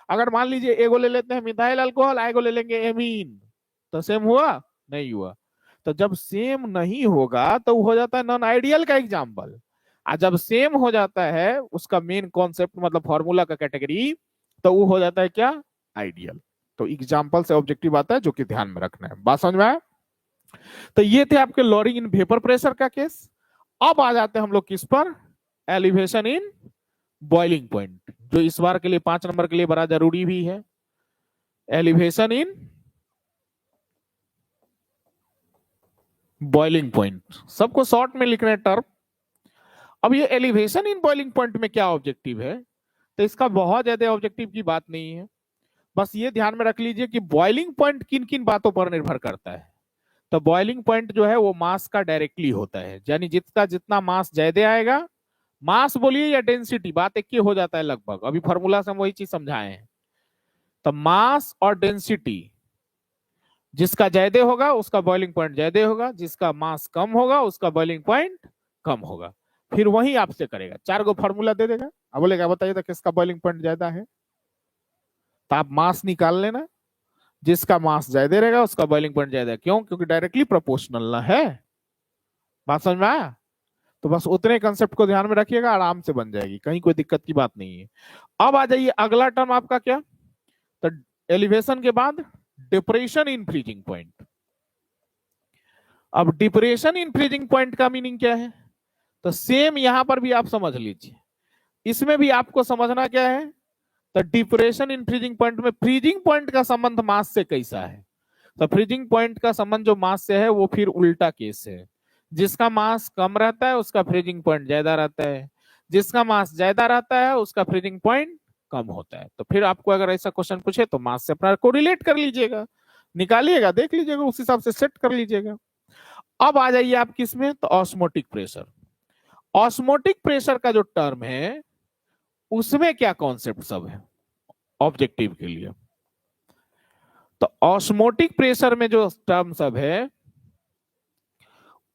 अगर मान लीजिए एगो ले लेते हैं मिथाइल अल्कोहल, एगो ले लेंगे एमीन, तो सेम हुआ? नहीं हुआ। तो जब सेम नहीं होगा तो हो जाता है नॉन आइडियल का एग्जाम्पल। और जब सेम हो जाता है उसका मेन कॉन्सेप्ट मतलब फॉर्मूला का कैटेगरी, तो वो हो जाता है क्या? आइडियल। तो एग्जाम्पल से ऑब्जेक्टिव आता है जो कि ध्यान में रखना है। बात समझ में आया? तो ये थे आपके लोअरिंग इन वेपर प्रेशर का केस। अब आ जाते हैं हम लोग किस पर? एलिवेशन इन बॉइलिंग पॉइंट, जो इस बार के लिए 5 नंबर के लिए बड़ा जरूरी भी है। एलिवेशन इन बॉइलिंग पॉइंट, सबको शॉर्ट में लिखना है टर्म। अब ये एलिवेशन इन बॉइलिंग पॉइंट में क्या ऑब्जेक्टिव है? तो इसका बहुत ज्यादा ऑब्जेक्टिव की बात नहीं है, बस ये ध्यान में रख लीजिए कि बॉइलिंग पॉइंट किन किन बातों पर निर्भर करता है। तो बॉइलिंग पॉइंट जो है वो मास का डायरेक्टली होता है, यानी जितना जितना मास ज्यादा आएगा, मास बोलिए या डेंसिटी, बात एक ही हो जाता है लगभग। अभी फॉर्मूला से हम वही चीज समझाए हैं। तो मास और डेंसिटी, जिसका ज्यादा होगा उसका बॉइलिंग पॉइंट ज्यादा होगा, जिसका मास कम होगा उसका बॉइलिंग पॉइंट कम होगा। फिर वही आपसे करेगा, 4 गो फॉर्मूला दे देगा, अब बोलेगा बताइए तो किसका बॉइलिंग पॉइंट ज्यादा है, तो आप मास निकाल लेना, जिसका मास ज्यादा रहेगा उसका बॉइलिंग पॉइंट ज्यादा है। क्यों? क्योंकि डायरेक्टली प्रोपोर्शनल ना है। बात समझ में आया? तो बस उतने कंसेप्ट को ध्यान में रखिएगा, आराम से बन जाएगी, कहीं कोई दिक्कत की बात नहीं है। अब आ जाइए अगला टर्म आपका क्या, तो एलिवेशन के बाद डिप्रेशन इन फ्रीजिंग पॉइंट। अब डिप्रेशन इन फ्रीजिंग पॉइंट का मीनिंग क्या है? तो सेम यहां पर भी आप समझ लीजिए, इसमें भी आपको समझना क्या है, तो डिप्रेशन इन फ्रीजिंग पॉइंट में फ्रीजिंग पॉइंट का संबंध मास से कैसा है? तो फ्रीजिंग पॉइंट का संबंध जो मास से है वो फिर उल्टा केस है। जिसका मास कम रहता है उसका फ्रीजिंग पॉइंट ज्यादा रहता है, जिसका मास ज्यादा रहता है उसका फ्रीजिंग पॉइंट कम होता है। तो फिर आपको अगर ऐसा क्वेश्चन पूछे तो मास से अपना कोरिलेट कर लीजिएगा, निकालिएगा, देख लीजिएगा, उस हिसाब से सेट कर लीजिएगा। अब आ जाइए आप किसमें, तो ऑस्मोटिक प्रेशर। ऑस्मोटिक प्रेशर का जो टर्म है उसमें क्या कॉन्सेप्ट सब है ऑब्जेक्टिव के लिए। तो ऑस्मोटिक प्रेशर में जो टर्म सब है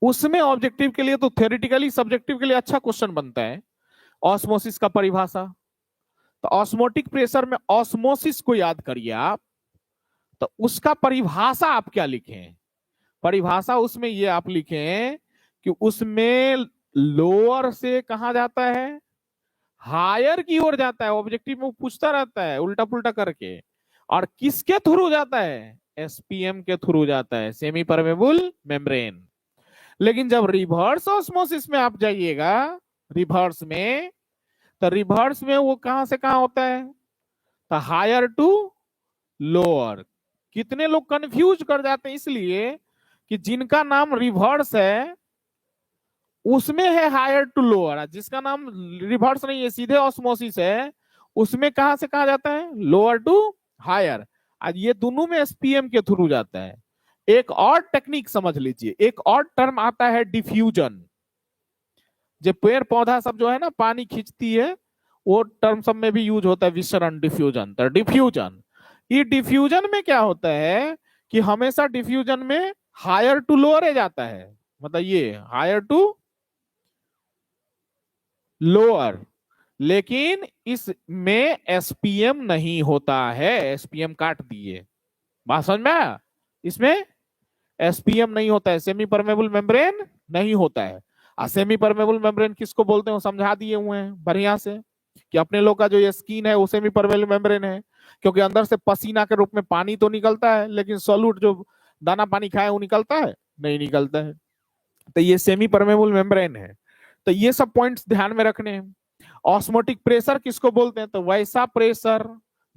उसमें ऑब्जेक्टिव के लिए तो थ्योरेटिकली सब्जेक्टिव के लिए अच्छा क्वेश्चन बनता है। ऑस्मोसिस का परिभाषा, तो ऑस्मोटिक प्रेशर में ऑस्मोसिस को याद करिए आप, तो उसका परिभाषा आप क्या लिखें? परिभाषा उसमें ये आप लिखें कि उसमें लोअर से कहां जाता है, हायर की ओर जाता है। ऑब्जेक्टिव में पूछता रहता है उल्टा पुल्टा करके, और किसके थ्रू जाता है? एसपीएम के थ्रू जाता है, सेमी परमेबल मेम्ब्रेन। लेकिन जब रिवर्स ऑस्मोसिस में आप जाइएगा, रिवर्स में, तो रिवर्स में वो कहां से कहां होता है, तो हायर टू लोअर। कितने लोग कंफ्यूज कर जाते हैं इसलिए कि जिनका नाम रिवर्स है उसमें है हायर टू लोअर, जिसका नाम रिवर्स नहीं है सीधे ऑस्मोसिस है उसमें कहां से कहां जाता है, लोअर टू हायर। आज ये दोनों में एसपीएम के थ्रू जाता है। एक और टेक्निक समझ लीजिए, एक और टर्म आता है डिफ्यूजन। जो पेड़ पौधा सब जो है ना पानी खींचती है, वो टर्म सब में भी यूज होता है, विसरण, डिफ्यूजन। तो डिफ्यूजन, ये डिफ्यूजन में क्या होता है कि हमेशा डिफ्यूजन में हायर टू लोअर जाता है, मतलब ये हायर टू लोअर। लेकिन इसमें एसपीएम नहीं होता है, एसपीएम काट दिए। बात समझ में आया? इसमें एसपीएम नहीं होता है, सेमी परमेबल मेम्ब्रेन नहीं होता है। सेमी परमेबल मेम्ब्रेन किसको बोलते हैं वो समझा दिए हुए हैं बढ़िया से, कि अपने लोग का जो ये स्किन है वो सेमी परमेबल मेम्ब्रेन है, क्योंकि अंदर से पसीना के रूप में पानी तो निकलता है, लेकिन सॉल्यूट जो दाना पानी खाए वो निकलता है, नहीं निकलता है। तो ये सेमी परमेबल मेम्ब्रेन है। तो ये सब पॉइंट्स ध्यान में रखने हैं। ऑस्मोटिक प्रेशर किसको बोलते हैं, तो वैसा प्रेशर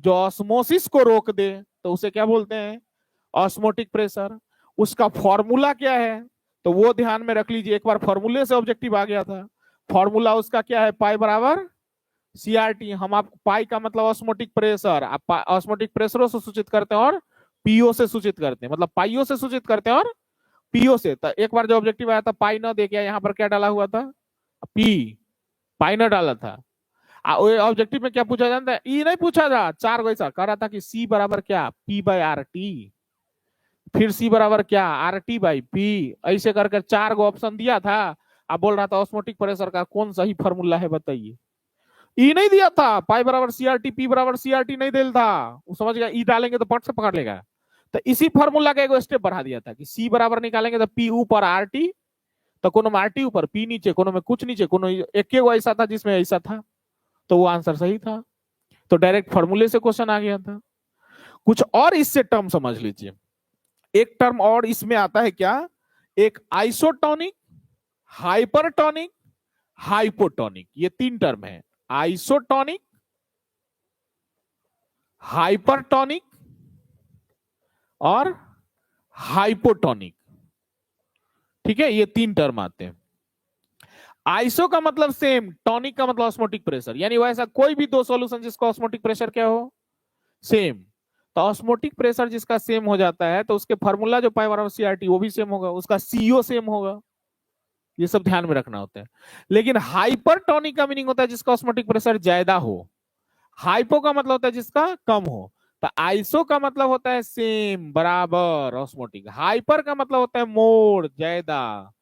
जो ऑस्मोसिस को रोक दे तो उसे क्या बोलते हैं, ऑस्मोटिक प्रेशर। उसका फॉर्मूला क्या है, तो वो ध्यान में रख लीजिए। एक बार फॉर्मूले से ऑब्जेक्टिव आ गया था। फॉर्मूला उसका क्या है, पाई बराबर सीआरटी। हम आपको पाई का मतलब ऑस्मोटिक प्रेशर, आप ऑस्मोटिक प्रेशरों से सूचित करते हैं और पीओ से सूचित करते हैं, मतलब पाइयो से सूचित करते हैं और पीओ से। तो एक बार जो ऑब्जेक्टिव आया था पाई न देखिए यहाँ पर क्या डाला हुआ था, पी, पाई न डाला था। ऑब्जेक्टिव में क्या पूछा जाता है, ई नहीं पूछा था, चार को ऐसा कह रहा था कि सी बराबर क्या, पी बाय आर टी, फिर सी बराबर क्या, आर टी बाई पी, ऐसे करके चार को ऑप्शन दिया था। अब बोल रहा था ऑस्मोटिक प्रेशर का कौन सही फॉर्मूला है बताइए। ई नहीं दिया था, पाई बराबर सीआरटी, पी बराबर सीआरटी नहीं दिया था, वो समझ गया ई डालेंगे तो पट से पकड़ लेगा। तो इसी फॉर्मूला का एक स्टेप बढ़ा दिया था कि सी बराबर निकालेंगे तो पी ऊपर आर टी, तो कोनो में आर टी ऊपर पी नीचे, कोनो में कुछ नीचे, कोनो एक ऐसा था जिसमें ऐसा था, तो वो आंसर सही था। तो डायरेक्ट फॉर्मूले से क्वेश्चन आ गया था। कुछ और इससे टर्म समझ लीजिए। एक टर्म और इसमें आता है क्या, एक आइसोटोनिक, हाइपरटोनिक, हाइपोटोनिक, ये तीन टर्म है। आइसोटोनिक, हाइपरटोनिक और हाइपोटोनिक। ठीक है, ये तीन टर्म आते हैं। आइसो का मतलब सेम, टॉनिक का मतलब ऑस्मोटिक प्रेशर, यानी वैसा कोई भी दो सॉल्यूशन जिसका ऑस्मोटिक प्रेशर क्या हो, सेम। तो ऑस्मोटिक प्रेशर जिसका सेम हो जाता है तो उसके फार्मूला जो पाई बराबर सीआरटी वो भी सेम होगा, उसका सीओ सेम होगा। ये सब ध्यान में रखना होता है। लेकिन हाइपरटोनिक का मीनिंग होता है जिसका ऑस्मोटिक प्रेशर ज्यादा हो, हाइपो का मतलब होता है जिसका कम हो। तो आइसो का मतलब होता है सेम, बराबर, ऑस्मोटिक। हाइपर का मतलब होता है मोर, ज्यादा।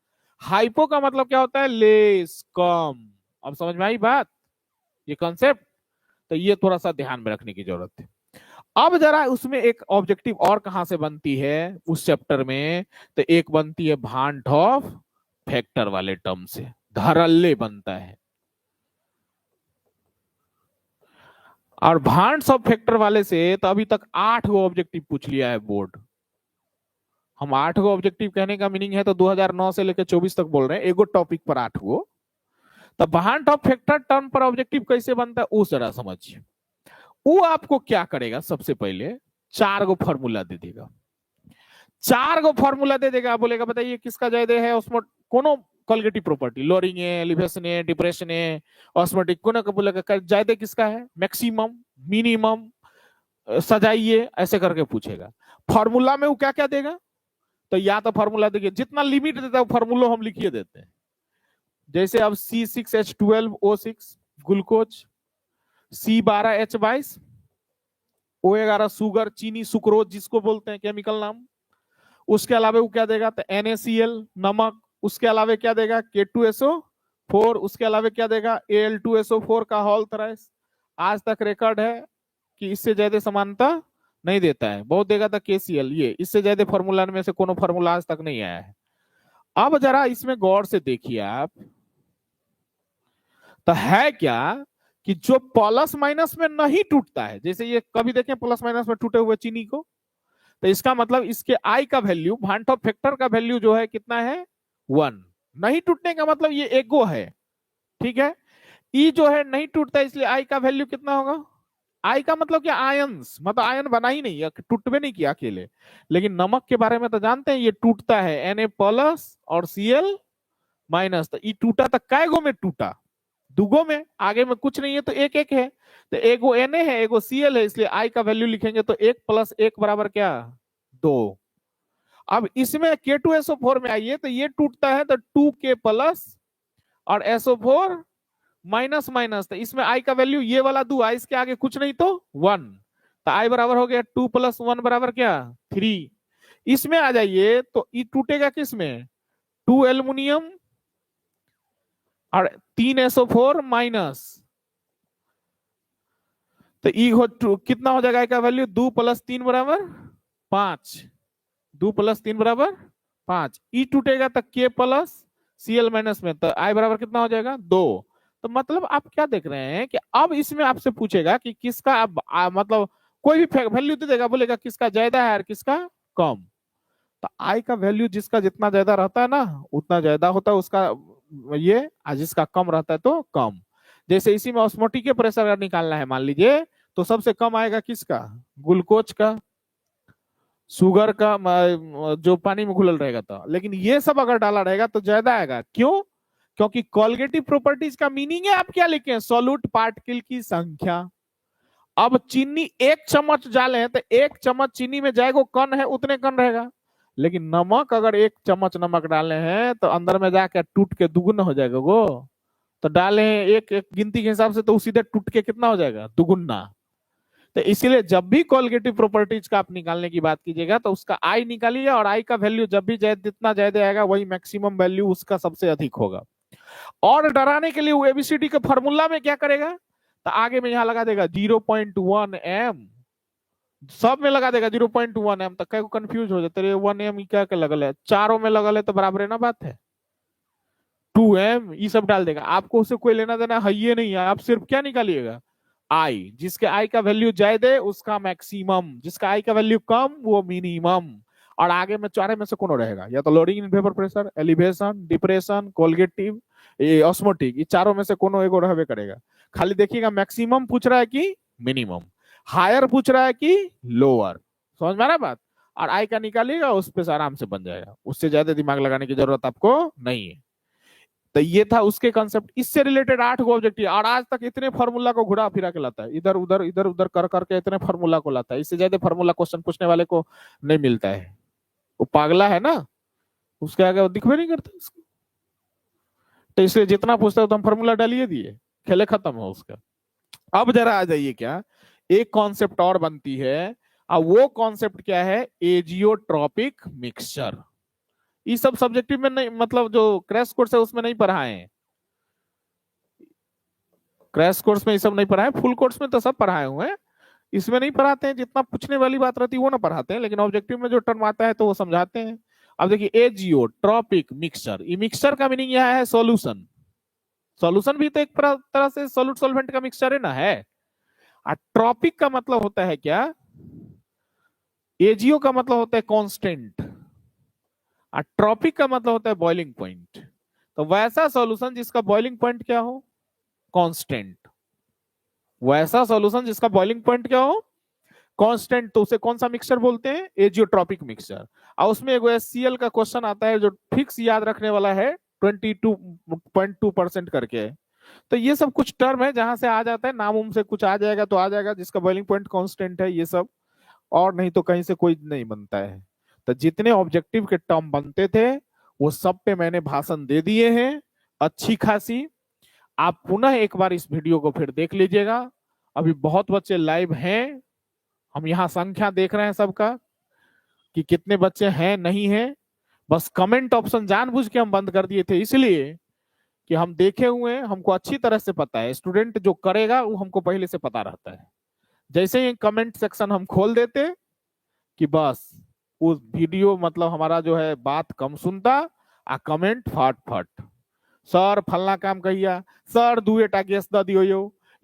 हाइपो का मतलब क्या होता है, लेस, कम। अब समझ में आई बात, ये कॉन्सेप्ट। तो ये थोड़ा सा ध्यान में रखने की जरूरत है। अब जरा उसमें एक ऑब्जेक्टिव और कहां से बनती है उस चैप्टर में, तो एक बनती है भांट ऑफ फैक्टर वाले टर्म से, धरल्ले बनता है। और भांट्स ऑफ फैक्टर वाले से तो अभी तक 8 गो ऑब्जेक्टिव पूछ लिया है बोर्ड। हम 8 गो ऑब्जेक्टिव कहने का मीनिंग है तो 2009 से लेकर 24 तक बोल रहे हैं, एगो टॉपिक पर 8 गो। तो भांट ऑफ फैक्टर टर्म पर ऑब्जेक्टिव कैसे बनता है वो जरा समझिए। वो आपको क्या करेगा, सबसे पहले 4 गो फॉर्मूला दे देगा। 4 गो फॉर्मूला दे देगा, बोलेगा बताइए किसका जायदे है उसमें कोनो कॉलिगेटिव प्रॉपर्टी, लोअरिंग है, एलिवेशन है, डिप्रेशन है, ऑस्मोटिक, कोनो का बोलेगा जायदे किसका है, मैक्सिमम, मिनिमम, सजाइए, ऐसे करके पूछेगा। फॉर्मूला में वो क्या क्या देगा, तो या तो फॉर्मूला देखिए जितना लिमिट देता है फॉर्मूला हम लिखिए देते हैं। जैसे अब C6H12O6 glucose, C12H22 O11 sugar, चीनी, सुक्रोज जिसको बोलते हैं केमिकल नाम। उसके अलावा वो क्या देगा, तो NaCl नमक। उसके अलावा क्या देगा, K2SO4। उसके अलावा क्या देगा, Al2SO4 का होल थ्राइस। आज तक रिकॉर्ड है कि इससे ज्यादा समानता नहीं देता है, बहुत देगा था KCl, ये इससे ज्यादा फॉर्मूला में से कोनो फॉर्मूला आज तक नहीं आया है। अब जरा इसमें गौर से देखिए आप, तो है क्या कि जो प्लस माइनस में नहीं टूटता है, जैसे ये कभी देखें प्लस माइनस में टूटे हुए चीनी को, तो इसका मतलब इसके आई का वैल्यू, भांट ऑफ फैक्टर का वैल्यू जो है कितना है, 1। नहीं टूटने का मतलब ये एगो है, ठीक है। ई जो है नहीं टूटता, इसलिए आई का वैल्यू कितना होगा, आई का मतलब क्या, आयंस, मतलब आयन बना ही नहीं, टूटवे नहीं किया अकेले। लेकिन नमक के बारे में तो जानते हैं, ये टूटता है Na+ और Cl-। तो ई टूटा तो कै गो में टूटा, दुगो में, आगे में कुछ नहीं है तो एक एक है। तो एगो Na है, एगो Cl है, इसलिए आई का वैल्यू लिखेंगे तो 1 + 1 बराबर क्या, 2। अब इसमें K2SO4 में आइए, तो ये टूटता है तो 2K+ और SO4 माइनस माइनस, तो इसमें आई का वैल्यू ये वाला 2, आई इसके आगे कुछ नहीं तो 1। तो आई बराबर हो गया 2 + 1 बराबर क्या, 3। इसमें आ जाइए तो ई टूटेगा किसमें, 2 एल्युमिनियम और 3 SO4 माइनस, तो ई कितना हो जाएगा, का वैल्यू 2 + 3 बराबर 5, 2 + 3 बराबर 5। ई टूटेगा तो K+ Cl- में, तो आई बराबर कितना हो जाएगा, 2। तो मतलब आप क्या देख रहे हैं कि अब इसमें आपसे पूछेगा कि किसका मतलब कोई भी वैल्यू दे देगा, बोलेगा किसका ज्यादा है और किसका कम। तो आई का वैल्यू जिसका जितना ज्यादा रहता है ना उतना ज्यादा होता है उसका ये, जिसका कम रहता है तो कम। जैसे इसी में ऑस्मोटिक के प्रेशर अगर निकालना है मान लीजिए, तो सबसे कम आएगा किसका, ग्लूकोज का, शुगर का, जो पानी में घुलल रहेगा तो। लेकिन ये सब अगर डाला रहेगा तो ज्यादा आएगा, क्यों, क्योंकि कॉलिगेटिव प्रॉपर्टीज का मीनिंग है आप क्या लिखे, सॉल्यूट पार्टिकल की संख्या। अब चीनी 1 चम्मच डाले तो 1 चम्मच चीनी में जाएगा कण है उतने कण रहेगा। लेकिन नमक अगर 1 चम्मच नमक डाले हैं तो अंदर में जाकर टूट के दुगुना हो जाएगा वो। तो डाले हैं एक एक गिनती के हिसाब से तो सीधे टूट के कितना हो जाएगा, दुगुना। तो इसीलिए जब भी कॉलिगेटिव प्रॉपर्टीज का आप निकालने की बात कीजिएगा तो उसका आई निकालिए, और आई का वैल्यू जब भी जितना ज्यादा आएगा वही मैक्सिमम वैल्यू उसका सबसे अधिक होगा। और डराने के लिए वो एबीसीडी के फॉर्मूला में क्या करेगा, तो आगे में यहां लगा देगा 0.1 m, सब में लगा देगा 0.1 m, तो कई कंफ्यूज हो जाते हैं 1 m क्या क्या लगल है, चारों में लगल है तो बराबर है ना बात है, 2m ये सब डाल देगा। आपको उससे कोई लेना देना है ये नहीं है, आप सिर्फ क्या निकालिएगा, आई, जिसके आई का वैल्यू ज्यादा उसका मैक्सिमम, जिसका आई का वैल्यू कम वो मिनिमम। और आगे में चारे में से कौन रहेगा, या तो lowering in vapour pressure, elevation, depression, colligative, osmotic, ये चारों में से कोनो एगो रहबे करेगा। खाली देखिएगा मैक्सिमम पूछ रहा है कि मिनिमम, हायर पूछ रहा है कि लोअर, समझ में आ रहा बात। और आई का निकालिएगा उस पर आराम से बन जाएगा, उससे ज्यादा दिमाग लगाने की जरूरत आपको नहीं है। तो ये था उसके कंसेप्ट। इससे रिलेटेड 8 गो ऑब्जेक्टिव, और आज तक इतने फार्मूला को घुरा फिरा के लाता है, इधर उधर कर करके इतने फार्मूला को लाता है, इससे ज्यादा फार्मूला क्वेश्चन पूछने वाले को नहीं मिलता है। वो पागला है ना, उसके आगे वो दिखबे नहीं करता उसको। तो इसलिए जितना पूछता है तो हम फार्मूला डालिए दिए, खेले खत्म हो उसका। अब जरा आ जाइए, क्या एक कॉन्सेप्ट और बनती है, और वो कॉन्सेप्ट क्या है, एजियोट्रॉपिक मिक्सचर। ये सब सब्जेक्टिव में नहीं, मतलब जो क्रैश कोर्स है उसमें नहीं पढ़ाए हैं, क्रैश कोर्स में ये सब नहीं पढ़ाए, फुल कोर्स में तो सब पढ़ाए हुए हैं। इसमें नहीं पढ़ाते हैं, जितना पूछने वाली बात रहती है वो ना पढ़ाते हैं, लेकिन ऑब्जेक्टिव में जो टर्म आता है तो वो समझाते हैं। अब देखिए एजियो ट्रॉपिक मिक्सचर, ये मिक्सचर का मीनिंग यह है सॉल्यूशन। सॉल्यूशन भी तो एक तरह से सॉल्यूट सॉल्वेंट का मिक्सचर है ना, है। और ट्रॉपिक का मतलब होता है क्या, एजियो का मतलब होता है कांस्टेंट, और ट्रॉपिक का मतलब होता है बॉइलिंग पॉइंट। तो वैसा सॉल्यूशन जिसका बॉइलिंग पॉइंट क्या हो, कांस्टेंट, वैसा सॉल्यूशन जिसका बॉइलिंग पॉइंट क्या हो, कांस्टेंट, तो उसे कौन सा मिक्सचर बोलते हैं, एजियोट्रॉपिक मिक्सचर। और उसमें एक एचसीएल का क्वेश्चन आता है जो फिक्स याद रखने वाला है, 22.2% करके। तो ये सब कुछ टर्म है जहां से आ जाता है, नाम उम से कुछ आ जाएगा तो आ जाएगा, जिसका बॉइलिंग पॉइंट कांस्टेंट है, ये सब। और नहीं तो कहीं से कोई नहीं बनता है। तो जितने ऑब्जेक्टिव के टर्म बनते थे वो सब पे मैंने भाषण दे दिए हैं अच्छी खासी। आप पुनः एक बार इस वीडियो को फिर देख लीजिएगा। अभी बहुत बच्चे लाइव हैं, हम यहाँ संख्या देख रहे हैं सबका कि कितने बच्चे हैं नहीं हैं। बस कमेंट ऑप्शन जानबूझ के हम बंद कर दिए थे, इसलिए कि हम देखे हुए हैं, हमको अच्छी तरह से पता है स्टूडेंट जो करेगा वो हमको पहले से पता रहता है। जैसे ही कमेंट सेक्शन हम खोल देते कि बस उस वीडियो मतलब हमारा जो है बात कम सुनता, आ कमेंट फट फट, सर फलना काम कहिया, सर 2 एटा गैस द दियो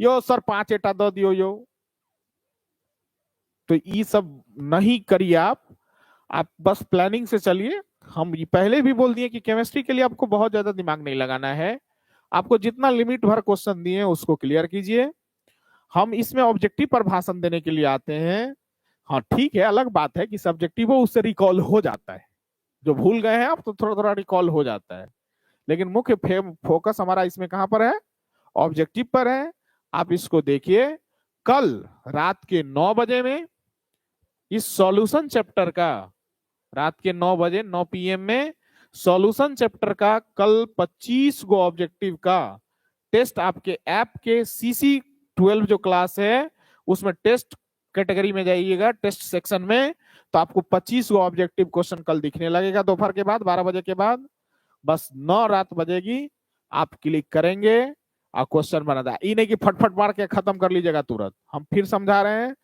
यो सर 5 एटा द दियो यो। तो ये सब नहीं करिए आप बस प्लानिंग से चलिए। हम पहले भी बोल दिए कि केमिस्ट्री के लिए आपको बहुत ज्यादा दिमाग नहीं लगाना है, आपको जितना लिमिट भर क्वेश्चन दिए उसको क्लियर कीजिए। हम इसमें ऑब्जेक्टिव पर भाषण देने के लिए आते हैं। हाँ ठीक है, अलग बात है कि सब्जेक्टिव हो उससे रिकॉल हो जाता है, जो भूल गए हैं आप तो थोड़ा थोड़ा रिकॉल हो जाता है, लेकिन मुख्य फोकस हमारा इसमें कहां पर है, ऑब्जेक्टिव पर है। आप इसको देखिए, कल रात के 9 बजे में इस सॉल्यूशन चैप्टर का, रात के 9 बजे 9 PM में सॉल्यूशन चैप्टर का कल 25 गो ऑब्जेक्टिव का टेस्ट आपके ऐप के CC12 जो क्लास है उसमें टेस्ट कैटेगरी में जाइएगा, टेस्ट सेक्शन में, तो आपको 25 गो ऑब्जेक्टिव क्वेश्चन कल दिखने लगेगा दोपहर के बाद 12 बजे के बाद। बस 9 रात बजेगी, आप क्लिक करेंगे और क्वेश्चन बना था, ये नहीं कि फटफट मार के खत्म कर लीजिएगा तुरंत। हम फिर समझा रहे हैं,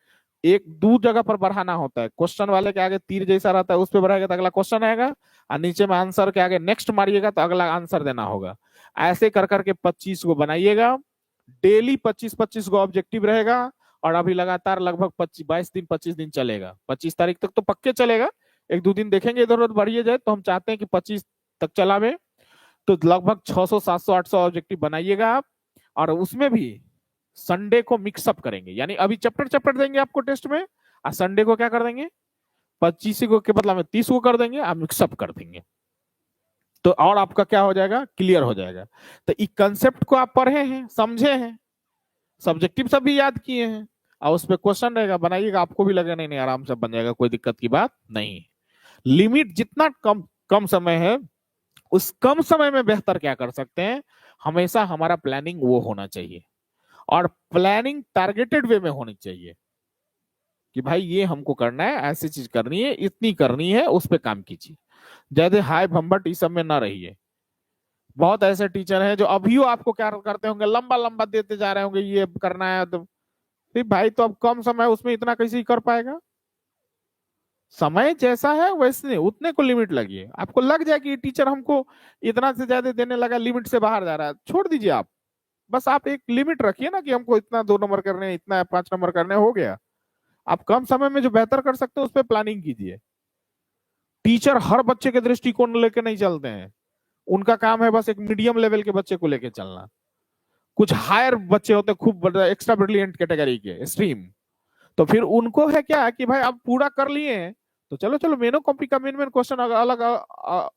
एक दो जगह पर बढ़ाना होता है, क्वेश्चन वाले के आगे तीर जैसा रहता है उस पर बढ़ाएगा तो अगला क्वेश्चन आएगा, और नीचे में आंसर के आगे नेक्स्ट मारिएगा तो अगला आंसर देना होगा। ऐसे कर करके 25 को बनाइएगा, डेली 25-25 को ऑब्जेक्टिव रहेगा, और अभी लगातार लगभग 22 दिन 25 दिन चलेगा, 25 तारीख तक तो पक्के चलेगा। एक दो दिन देखेंगे इधर उधर बढ़िए जाए तो हम चाहते हैं कि 25 तक चलावे, तो लगभग 600 700 800 ऑब्जेक्टिव बनाइएगा आप। और उसमें भी संडे को मिक्सअप करेंगे, यानी अभी चैप्टर चैप्टर देंगे आपको टेस्ट में, और संडे को क्या कर देंगे, 25 को के बदला में 30 को कर देंगे, आप मिक्सअप कर देंगे, तो और आपका क्या हो जाएगा, क्लियर हो जाएगा। तो इस कंसेप्ट को आप पढ़े हैं, समझे हैं, सब्जेक्टिव सब भी याद किए हैं, और उस पर क्वेश्चन रहेगा, बनाइएगा, आपको भी लगे नहीं नहीं आराम से बन जाएगा, कोई दिक्कत की बात नहीं। लिमिट जितना कम कम समय है, उस कम समय में बेहतर क्या कर सकते हैं, हमेशा हमारा प्लानिंग वो होना चाहिए, और प्लानिंग टारगेटेड वे में होनी चाहिए कि भाई ये हमको करना है, ऐसी चीज करनी है, इतनी करनी है, उस पर काम कीजिए। ज्यादा हाई भम्बट इस सब में ना रहिए। बहुत ऐसे टीचर हैं जो अभी आपको क्या करते होंगे, लंबा लंबा देते जा रहे होंगे, ये करना है तो भाई तो अब कम समय उसमें इतना कैसे ही कर पाएगा। समय जैसा है वैसे उतने को लिमिट लगी, आपको लग जाए कि टीचर हमको इतना से ज्यादा देने लगा, लिमिट से बाहर जा रहा है, छोड़ दीजिए आप। बस आप एक लिमिट रखिए ना कि हमको इतना 2 नंबर करने हैं, इतना 5 नंबर करने, हो गया। आप कम समय में जो बेहतर कर सकते हो उस पर प्लानिंग कीजिए। टीचर हर बच्चे के दृष्टिकोण लेके नहीं चलते हैं, उनका काम है बस एक मीडियम लेवल के बच्चे को लेके चलना। कुछ हायर बच्चे होते हैं खूब एक्स्ट्रा ब्रिलियंट कैटेगरी के स्ट्रीम, तो फिर उनको है क्या कि भाई आप पूरा कर लिए हैं तो चलो चलो मेनो कॉपी का मेन मेन क्वेश्चन अलग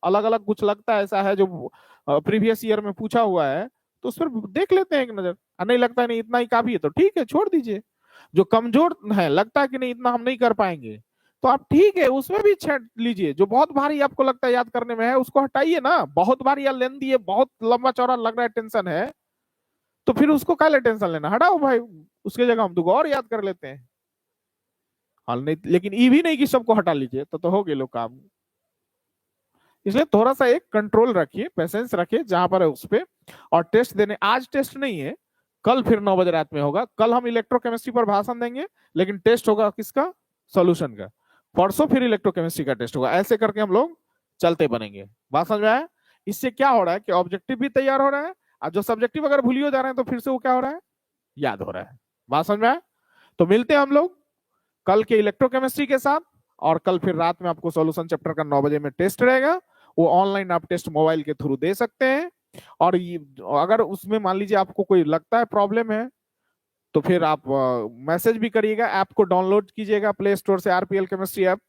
अलग अलग कुछ लगता है ऐसा है जो प्रीवियस ईयर में पूछा हुआ है, तो उस पर देख लेते हैं एक नजर। नहीं लगता है नहीं इतना ही काफी है तो ठीक है छोड़ दीजिए। जो कमजोर है, लगता है कि नहीं इतना हम नहीं कर पाएंगे, तो आप ठीक है उसमें भी छेड़ लीजिए। जो बहुत भारी आपको लगता है याद करने में है उसको हटाइए ना, बहुत भारी या लेंदी है, बहुत लंबा चौड़ा लग रहा है, टेंशन है, तो फिर उसको काले टेंशन लेना, हटाओ भाई, उसके जगह हम दुगो और याद कर लेते हैं। हाल नहीं, लेकिन ये भी नहीं कि सबको हटा लीजिए तो हो गए लोग काम। इसलिए थोड़ा सा एक कंट्रोल रखिए, पेशेंस रखिए जहां पर है उस पे। और टेस्ट देने, आज टेस्ट नहीं है, कल फिर 9 बजे रात में होगा। कल हम इलेक्ट्रोकेमिस्ट्री पर भाषण देंगे, लेकिन टेस्ट होगा किसका? सॉल्यूशन का। परसों फिर इलेक्ट्रोकेमिस्ट्री का टेस्ट होगा। ऐसे करके हम लोग चलते बनेंगे। बात समझ में आया? इससे क्या हो रहा है कि ऑब्जेक्टिव भी तैयार हो रहा है, और जो सब्जेक्टिव अगर भूल हो जा रहे हैं तो फिर से वो क्या हो रहा है? याद हो रहा है। बात समझ में आया? तो मिलते हैं हम लोग कल के इलेक्ट्रोकेमिस्ट्री के साथ, और कल फिर रात में आपको सॉल्यूशन चैप्टर का 9 बजे में टेस्ट रहेगा। वो ऑनलाइन आप टेस्ट मोबाइल के थ्रू दे सकते हैं। और अगर उसमें मान लीजिए आपको कोई लगता है प्रॉब्लम है, तो फिर आप मैसेज भी करिएगा। ऐप को डाउनलोड कीजिएगा प्ले स्टोर से, आरपीएल केमिस्ट्री ऐप,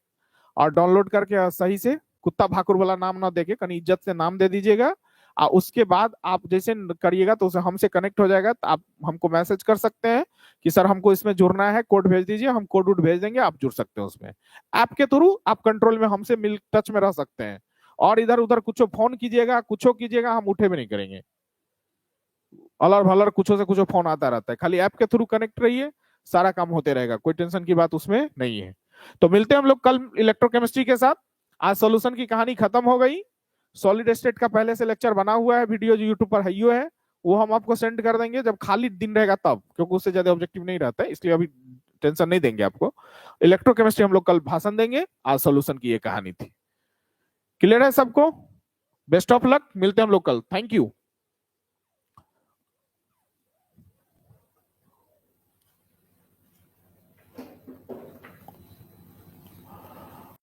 और डाउनलोड करके सही से कुत्ता भाकुर वाला नाम ना देके कहीं इज्जत से नाम दे दीजिएगा। और उसके बाद आप जैसे करिएगा तो उसे हमसे कनेक्ट हो जाएगा, तो आप हमको मैसेज कर सकते हैं कि सर हमको इसमें जुड़ना है, कोड भेज दीजिए, हम कोड वोड भेज देंगे, आप जुड़ सकते हैं उसमें। ऐप के थ्रू आप कंट्रोल में हमसे मिल टच में रह सकते हैं। और इधर उधर कुछ फोन कीजिएगा, कुछ कीजिएगा, हम उठे भी नहीं करेंगे। अलर भलर कुछ से कुछ फोन आता रहता है, खाली ऐप के थ्रू कनेक्ट रहिए, सारा काम होते रहेगा, कोई टेंशन की बात उसमें नहीं है। तो मिलते हैं हम लोग कल इलेक्ट्रोकेमिस्ट्री के साथ। आज सॉल्यूशन की कहानी खत्म हो गई। सॉलिड स्टेट का पहले से लेक्चर बना हुआ है, वीडियो जो यूट्यूब पर है वो हम आपको सेंड कर देंगे जब खाली दिन रहेगा तब, क्योंकि उससे ज्यादा ऑब्जेक्टिव नहीं रहता है, इसलिए अभी टेंशन नहीं देंगे आपको। इलेक्ट्रोकेमिस्ट्री हम लोग कल भाषण देंगे, आज सॉल्यूशन की ये कहानी थी। क्लियर है सबको? बेस्ट ऑफ लक, मिलते हैं हम लोग कल। Thank you.